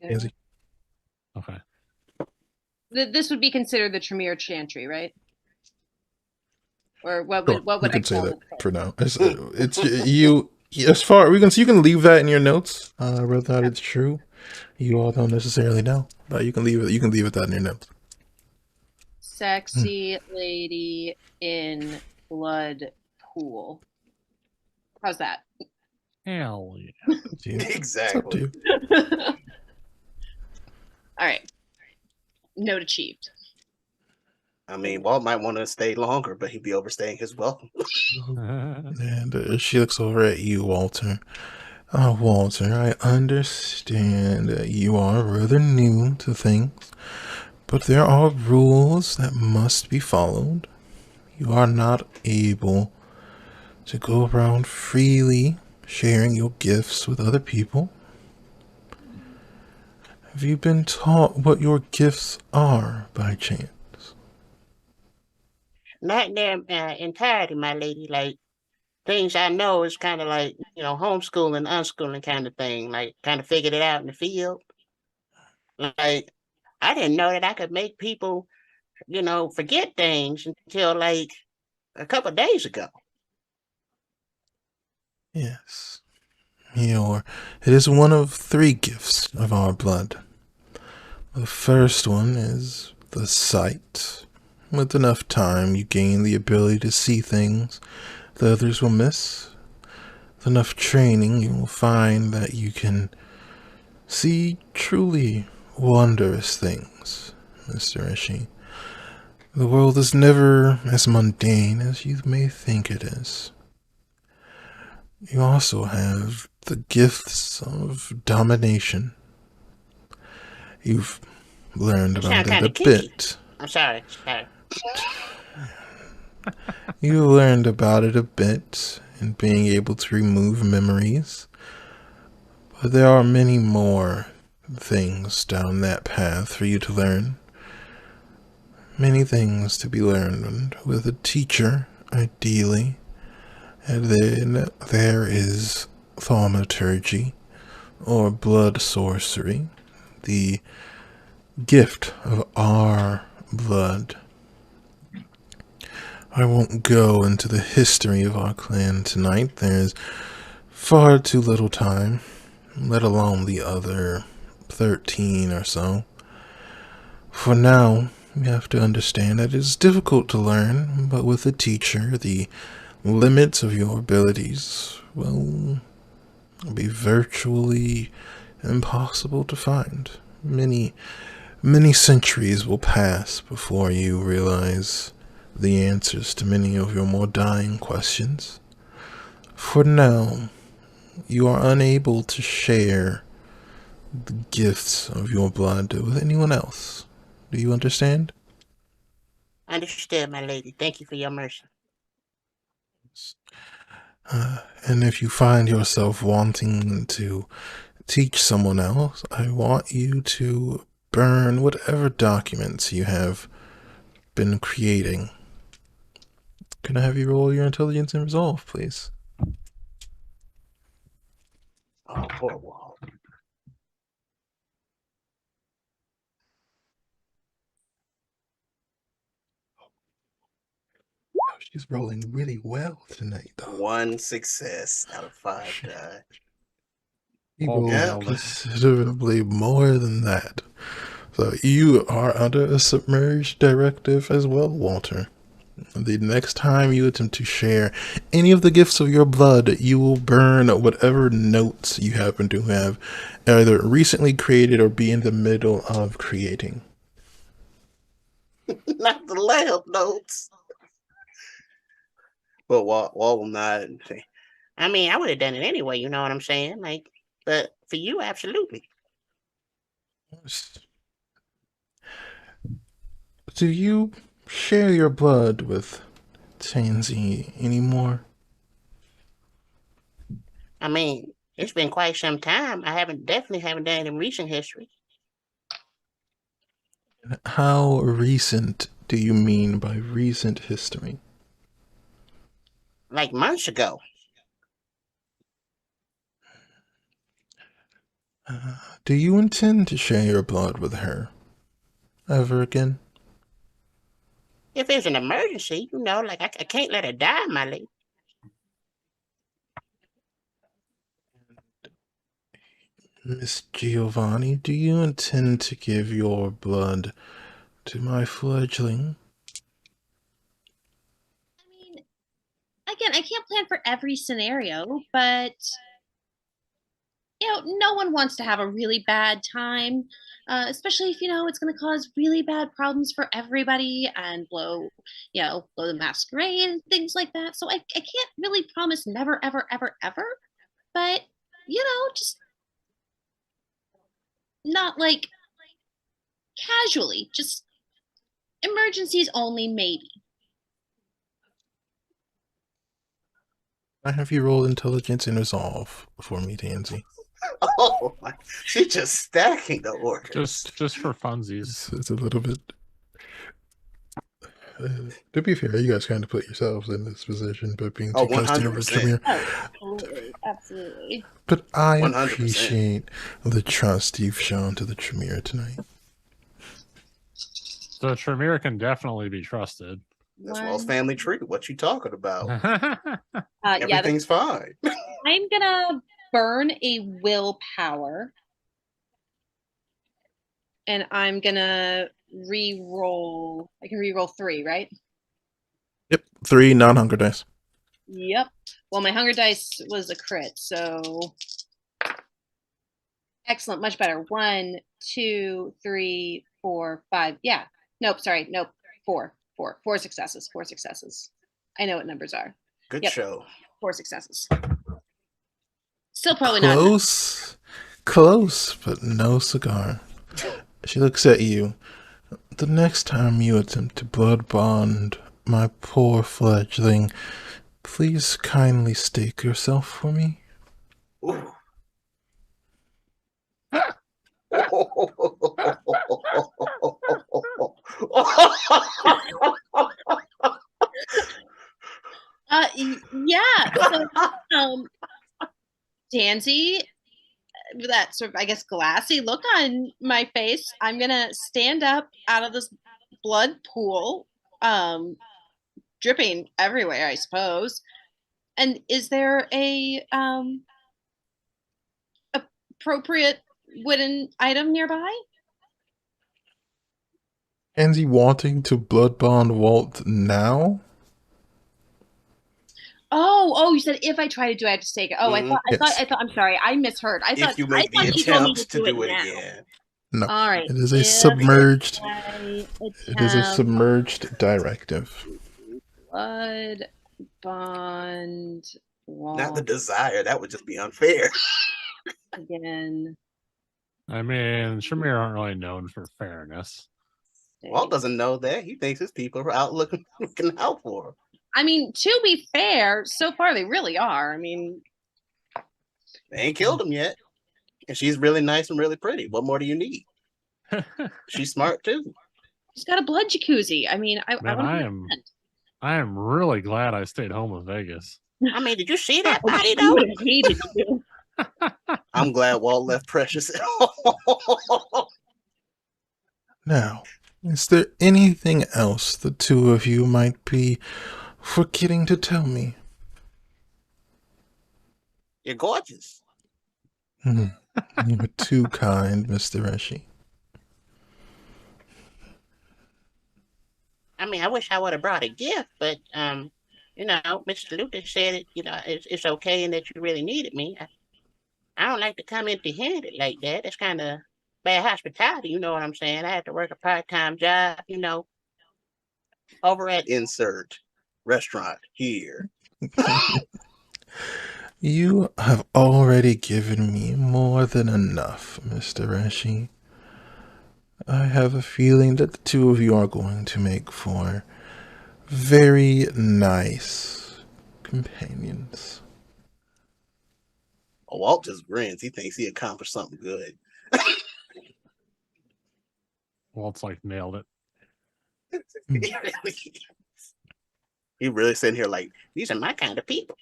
Tansy. Okay. This would be considered the Tremere Chantry, right? Or what Sure, would we I can say call that it? for now. It's you. As far you can leave that in your notes. Whether or not it's true, you all don't necessarily know, but you can leave it. You can leave it that in your notes. Sexy lady in blood pool. How's that? Hell yeah. It's you. Exactly. It's up to you. All right. Note achieved. I mean, Walt might want to stay longer, but he'd be overstaying his welcome. And she looks over at you, Walter. Walter, I understand that you are rather new to things, but there are rules that must be followed. You are not able to go around freely sharing your gifts with other people. Have you been taught what your gifts are by chance? Not in their entirety, my lady. Like, things I know is kind of like, homeschooling, unschooling kind of thing. Like, kind of figured it out in the field. Like, I didn't know that I could make people, forget things until like a couple of days ago. Yes. It is one of 3 gifts of our blood. The first one is the sight. With enough time, you gain the ability to see things that others will miss. With enough training, you will find that you can see truly wondrous things. Mr. Rishi. The world is never as mundane as you may think it is. You also have the gifts of domination. You've learned You sound about it kind a of kinky. bit. I'm sorry. You learned about it a bit in being able to remove memories. But there are many more things down that path for you to learn. Many things to be learned with a teacher, ideally. And then there is thaumaturgy, or blood sorcery, the gift of our blood. I won't go into the history of our clan tonight. There's far too little time, let alone the other 13 or so. For now, you have to understand that it's difficult to learn, but with a teacher, the limits of your abilities will be virtually impossible to find. Many centuries will pass before you realize the answers to many of your more dying questions. For now, you are unable to share the gifts of your blood with anyone else. Do you understand? Understood, my lady. Thank you for your mercy. And if you find yourself wanting to teach someone else, I want you to burn whatever documents you have been creating. Can I have you roll your intelligence and resolve, please? Oh, poor Walt. Oh, she's rolling really well tonight, though. 1 success out of 5 die. He All rolled nailed it. considerably more than that. So you are under a submerged directive as well, Walter. The next time you attempt to share any of the gifts of your blood, you will burn whatever notes you happen to have either recently created or be in the middle of creating. Not the lab notes. But Walt will nod and say, I mean, I would have done it anyway, you know what I'm saying? Like, but for you, absolutely. Do you share your blood with Tansy anymore? I mean, it's been quite some time. Definitely haven't done it in recent history. How recent do you mean by recent history? Like months ago. Do you intend to share your blood with her ever again? If it's an emergency, you know, like I can't let her die, my lady. Miss Giovanni, do you intend to give your blood to my fledgling? I mean, again, I can't plan for every scenario, but no one wants to have a really bad time, especially if it's going to cause really bad problems for everybody and blow the masquerade and things like that. So I can't really promise never, ever, ever, ever, but just not like casually, just emergencies only, maybe. I have you roll intelligence and resolve for me, Tansy. oh, my. She's just stacking the orders. Just for funsies. It's a little bit. To be fair, you guys kind of put yourselves in this position by being too trusting over 100%. Tremere. Absolutely. But I 100%. appreciate the trust you've shown to the Tremere tonight. So Tremere can definitely be trusted. That's Walt's family tree. What you talking about? Yeah, Everything's fine. I'm gonna burn a willpower, and I'm gonna re-roll. I can re-roll 3, right? Yep, 3 non-hunger dice. Yep. Well, my hunger dice was a crit, so excellent, much better. 1, 2, 3, 4, 5. Yeah. Nope. Sorry. Nope. 4. 4 successes. 4 successes. I know what numbers are. Good Yep. show. 4 successes. Still probably not. Close, but no cigar. She looks at you. The next time you attempt to blood bond my poor fledgling, please kindly stake yourself for me. Ooh. Yeah. So, Tansy, with that sort of, I guess, glassy look on my face, I'm gonna stand up out of this blood pool, dripping everywhere, I suppose. And is there a appropriate wooden item nearby? Andy wanting to blood bond Walt now? Oh, you said if I try to do it, I have to stake it. Oh, Mhm. I thought. I'm sorry, I misheard. I thought If you make the she told me attempt to do it now. again. No. All right. It is a submerged. I It is a submerged directive. blood bond wall Not the desire. That would just be unfair. again. I mean, Shamir aren't really known for fairness. Walt doesn't know that. He thinks his people are out looking out for him. I mean, to be fair, so far they really are. I mean, They ain't killed him yet. And she's really nice and really pretty. What more do you need? She's smart too. she's got a blood jacuzzi. I mean, Man, I am really glad I stayed home with Vegas. I mean, did you see that body though? hated you. I'm glad Walt left Precious at home. Now, is there anything else the two of you might be forgetting to tell me? You're gorgeous. You are too kind, Mr. Reshi. I mean, I wish I would have brought a gift, but Mr. Lucas said it. It's okay, and that you really needed me. I don't like to come empty-handed like that. That's kind of bad hospitality. You know what I'm saying? I had to work a part-time job. Over at Insert Restaurant here. You have already given me more than enough, Mr. Reshi. I have a feeling that the two of you are going to make for very nice companions. Walt just grins. He thinks he accomplished something good. Walt's like nailed it. He really sitting here like, These are my kind of people.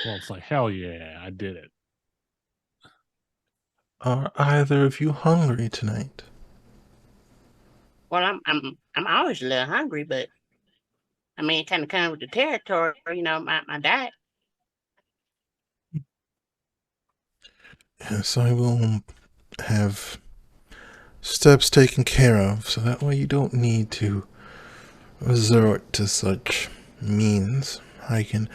Walt's like, hell yeah, I did it. Are either of you hungry tonight? Well, I'm always a little hungry, but I mean, it kind of comes with the territory. My diet. Yes, I will have steps taken care of, so that way you don't need to resort to such means. I can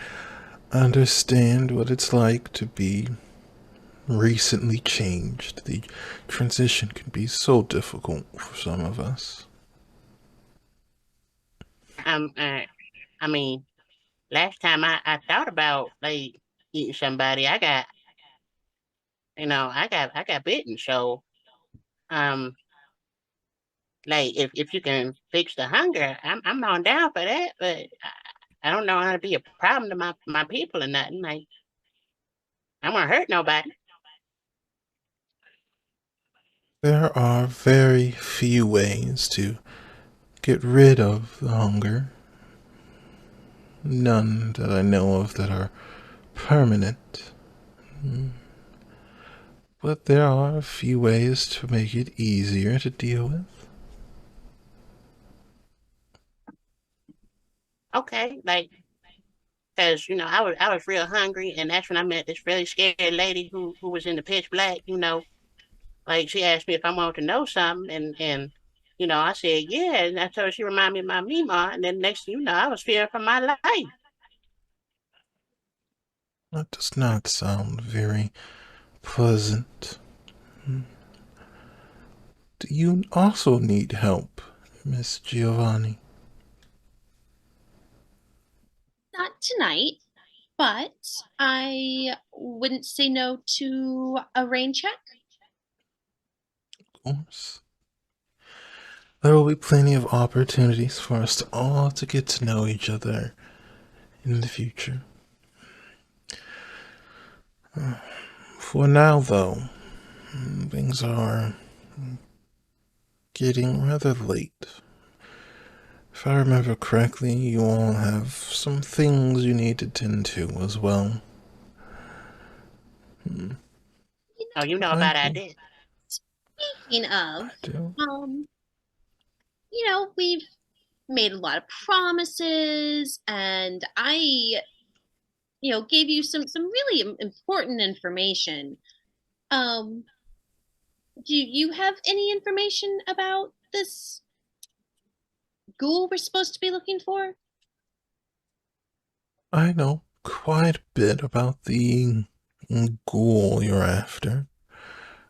understand what it's like to be recently changed. The transition can be so difficult for some of us. I mean, last time I thought about like eating somebody, I got bitten. So, like if you can fix the hunger, I'm on down for that. But I don't know how to be a problem to my people or nothing. Like, I don't want to hurt nobody. There are very few ways to get rid of the hunger. None that I know of that are permanent. But there are a few ways to make it easier to deal with. Okay, like, cause I was real hungry, and that's when I met this really scared lady who was in the pitch black. Like she asked me if I wanted to know something, and I said yeah, and I told her she reminded me of my Mima, and then next thing you know, I was fearing for my life. That does not sound very pleasant. Do you also need help, Miss Giovanni? Not tonight, but I wouldn't say no to a rain check. Of course. There will be plenty of opportunities for us all to get to know each other in the future. For now, though, things are getting rather late. If I remember correctly, you all have some things you need to tend to as well. Oh, you know I about our do. debt. Speaking of, I do. we've made a lot of promises, and I, gave you some really important information. Um, do you have any information about this ghoul we're supposed to be looking for? I know quite a bit about the ghoul you're after.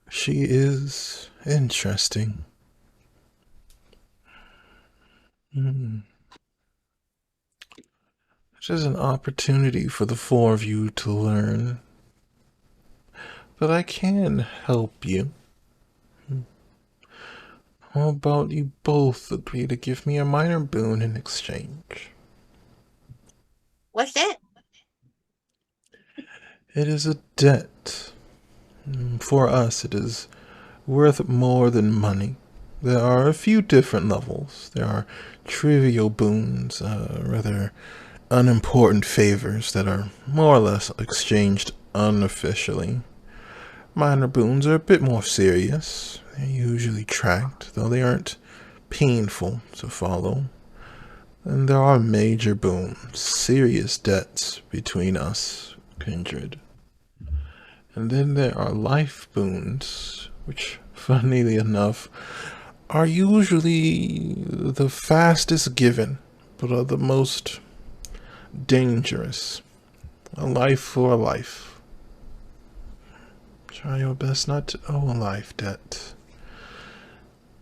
She is interesting. Hmm. It is an opportunity for the four of you to learn. But I can help you. How about you both agree to give me a minor boon in exchange? What's that? It is a debt. For us, it is worth more than money. There are a few different levels. There are trivial boons, rather unimportant favors that are more or less exchanged unofficially. Minor boons are a bit more serious. They're usually tracked, though they aren't painful to follow. And there are major boons, serious debts between us, kindred. And then there are life boons, which, funnily enough, are usually the fastest given, but are the most dangerous. A life for a life. Try your best not to owe a life debt.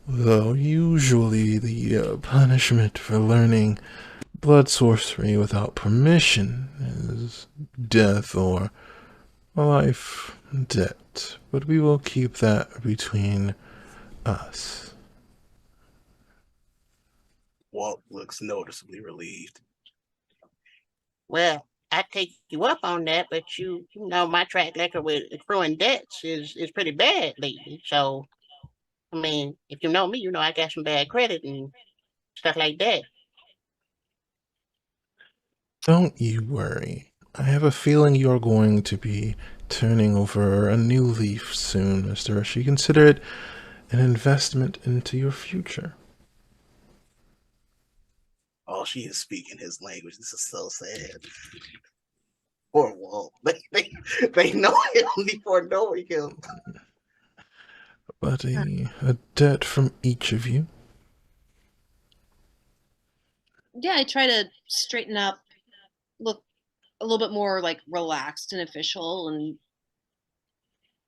Though usually the punishment for learning blood sorcery without permission is death or a life debt. But we will keep that between us. Walt looks noticeably relieved. Well, I take you up on that, but you know my track record with accruing debts is pretty bad lately. So, I mean, if you know me, you know I got some bad credit and stuff like that. Don't you worry. I have a feeling you're going to be turning over a new leaf soon, Mr. Hershey. Consider it an investment into your future. Oh, she is speaking his language. This is so sad. Poor Walt. They know him before knowing him. But a debt from each of you. Yeah, I try to straighten up, look a little bit more like relaxed and official, and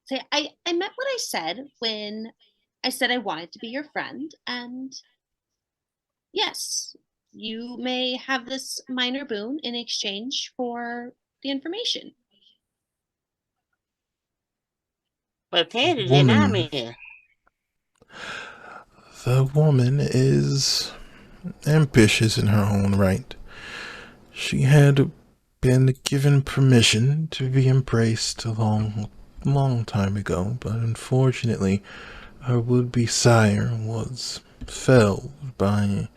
say I meant what I said when I said I wanted to be your friend, and yes, you may have this minor boon in exchange for the information. Well, Tandy, then I'm Woman. in. The woman is ambitious in her own right. She had been given permission to be embraced a long time ago, but unfortunately her would-be sire was felled by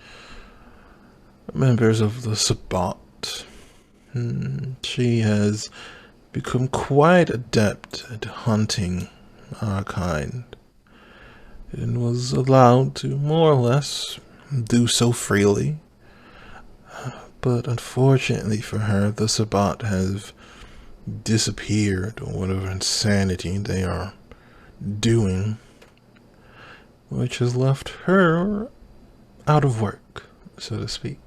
members of the Sabbat. She has become quite adept at hunting our kind, and was allowed to more or less do so freely. But unfortunately for her, the Sabbat have disappeared, or whatever insanity they are doing, which has left her out of work, so to speak.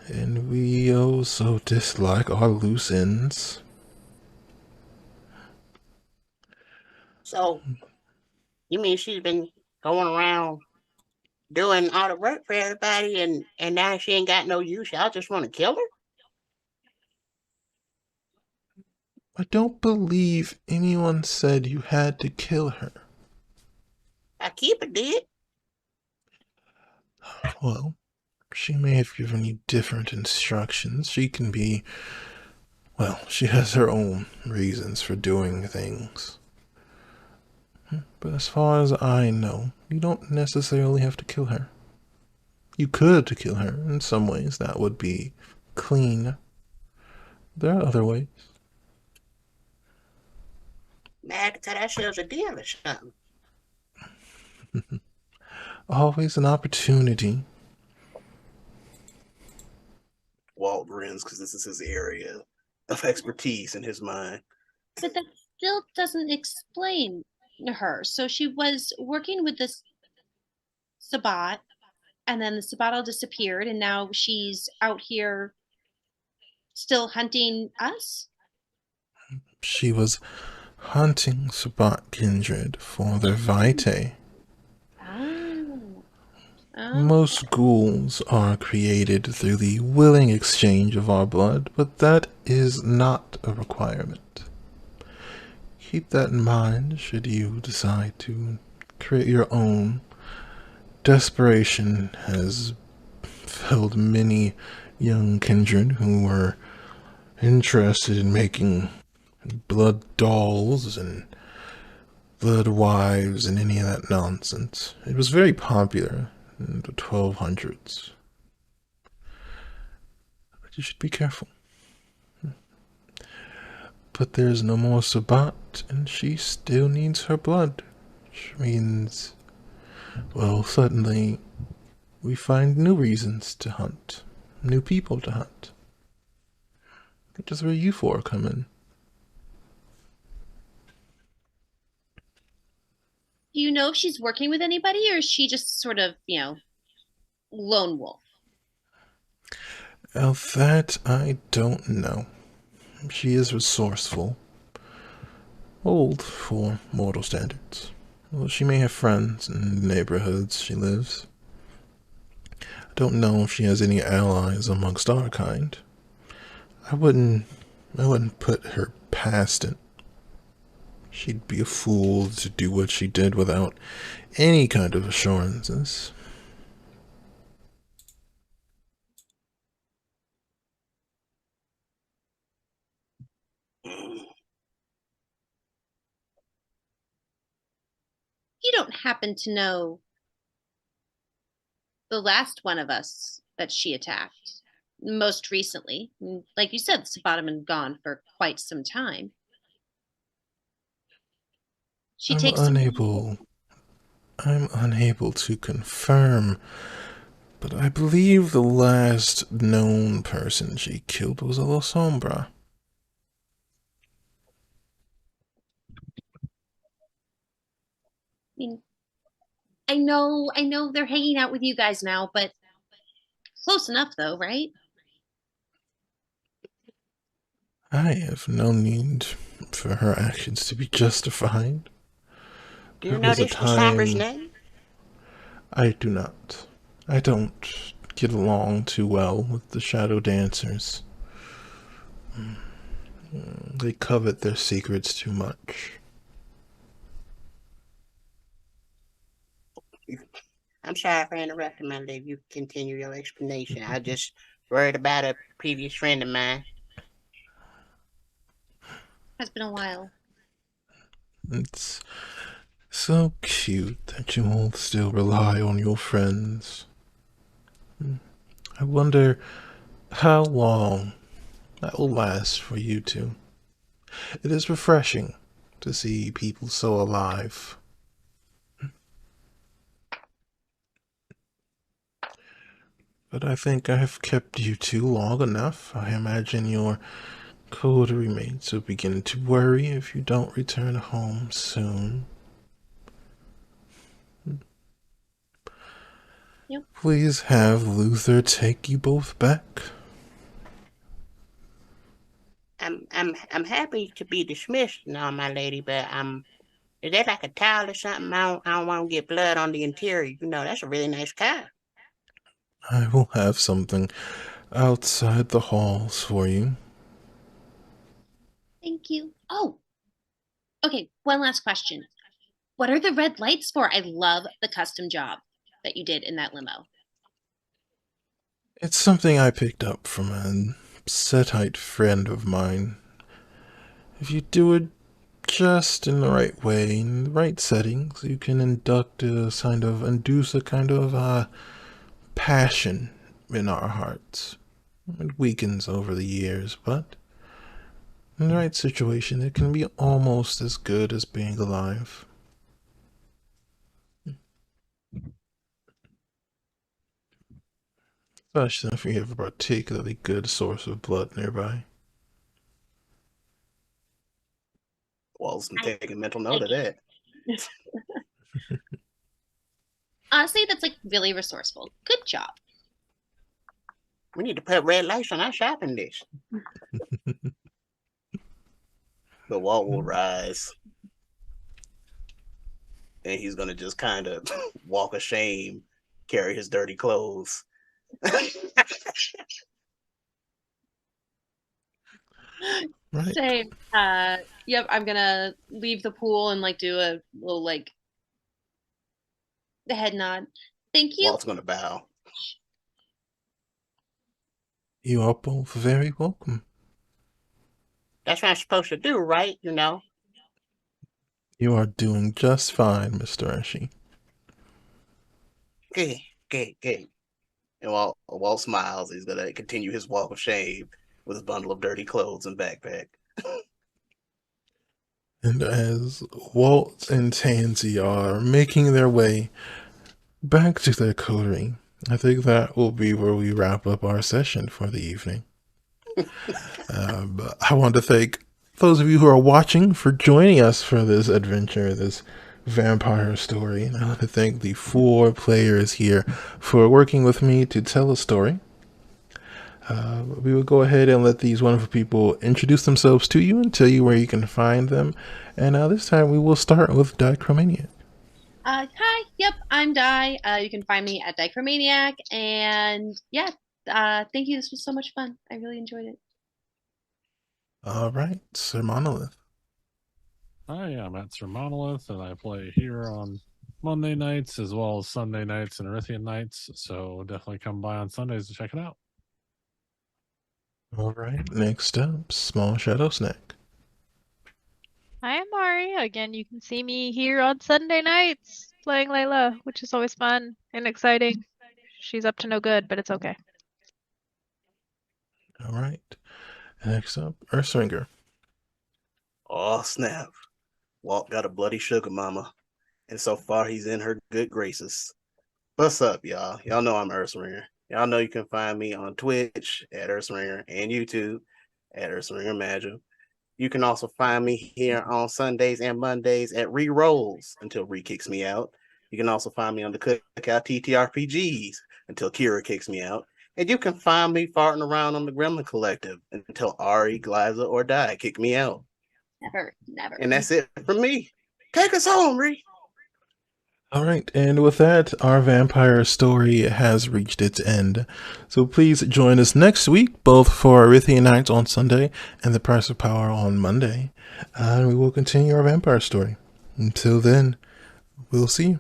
And we also dislike our loose ends. So, you mean she's been going around doing all the work for everybody, and now she ain't got no use? Y'all just want to kill her? I don't believe anyone said you had to kill her. Keeper did. Well, she may have given you different instructions. She can be. Well, she has her own reasons for doing things. But as far as I know, you don't necessarily have to kill her. You could kill her in some ways. That would be clean. There are other ways. Man, I can tell that she was a deal or something. Always an opportunity. Walt grins because this is his area of expertise in his mind. But that still doesn't explain her. So she was working with this Sabat, and then the Sabat all disappeared, and now she's out here still hunting us? She was hunting Sabat kindred for their vitae. Oh. Most ghouls are created through the willing exchange of our blood, but that is not a requirement. Keep that in mind should you decide to create your own. Desperation has filled many young kindred who were interested in making blood dolls and blood wives and any of that nonsense. It was very popular in the 1200s. But you should be careful. But there's no more Sabat, and she still needs her blood. Which means, well, suddenly we find new reasons to hunt, new people to hunt. Which is where you four come in. Do you know if she's working with anybody, or is she just sort of, lone wolf? Well, that I don't know. She is resourceful. Old for mortal standards. Well, she may have friends in the neighborhoods she lives. I don't know if she has any allies amongst our kind. I wouldn't put her past it. She'd be a fool to do what she did without any kind of assurances. You don't happen to know the last one of us that she attacked most recently? Like you said, Sabat had been gone for quite some time. She I'm takes unable to confirm, but I believe the last known person she killed was a La Sombra. I mean, I know they're hanging out with you guys now, but close enough though, right? I have no need for her actions to be justified. Do you There know was a this Sombra's time. name? I do not. I don't get along too well with the shadow dancers. They covet their secrets too much. I'm sorry for interrupting, my lady. You continue your explanation. I just worried about a previous friend of mine. Has been a while. It's so cute that you all still rely on your friends. I wonder how long that will last for you two. It is refreshing to see people so alive. But I think I have kept you two long enough. I imagine your coterie mates will begin to worry if you don't return home soon. Yep. Please have Luther take you both back. I'm happy to be dismissed now, my lady, but Is that like a towel or something? I don't want to get blood on the interior. You know, that's a really nice car. I will have something outside the halls for you. Thank you. Oh, okay. One last question. What are the red lights for? I love the custom job that you did in that limo. It's something I picked up from a Setite friend of mine. If you do it just in the right way, in the right settings, you can induce a kind of passion in our hearts. It weakens over the years, but in the right situation, it can be almost as good as being alive. Especially if you have a particularly good source of blood nearby. Walt's taking mental note of that. Honestly, that's like really resourceful. Good job. We need to put red lights on our shopping list. But Walt will rise. And he's going to just kind of walk of shame, carry his dirty clothes. Right. Same. Yep, I'm gonna leave the pool and like do a little like the head nod. Thank you. Walt's going to bow. You are both very welcome. That's what I'm supposed to do, right? You know. You are doing just fine, Mr. Ashi. Good, good, good. And Walt smiles. He's going to continue his walk of shame with his bundle of dirty clothes and backpack. And as Walt and Tansy are making their way back to their coterie, I think that will be where we wrap up our session for the evening. But I want to thank those of you who are watching for joining us for this adventure, this vampire story. And I want to thank the 4 players here for working with me to tell a story. We will go ahead and let these wonderful people introduce themselves to you and tell you where you can find them. And this time we will start with Dicromaniac. Hi. Yep, I'm Di. You can find me at Dicromaniac. And yeah, thank you. This was so much fun. I really enjoyed it. All right, Sir Monolith. Hi, I'm at Sir Monolith, and I play here on Monday nights as well as Sunday nights and Erithian nights. So definitely come by on Sundays to check it out. All right, next up, Small Shadow Snack. I am Mari. Again, you can see me here on Sunday nights playing Layla, which is always fun and exciting. She's up to no good, but it's okay. All right, next up, Earthringer. Oh, snap. Walt got a bloody sugar mama. And so far, he's in her good graces. What's up, y'all? Y'all know I'm Earthringer. Y'all know you can find me on Twitch at Earthringer and YouTube at Earthringer Magic. You can also find me here on Sundays and Mondays at ReeRoles until Ree kicks me out. You can also find me on the Cookout TTRPGs until Kira kicks me out. And you can find me farting around on the Gremlin Collective until Ari, Gliza, or Di kick me out. Never. And that's it for me. Take us home, Ree. All right, and with that, our vampire story has reached its end. So please join us next week, both for Erithian Nights on Sunday and The Price of Power on Monday. And we will continue our vampire story. Until then, we'll see you.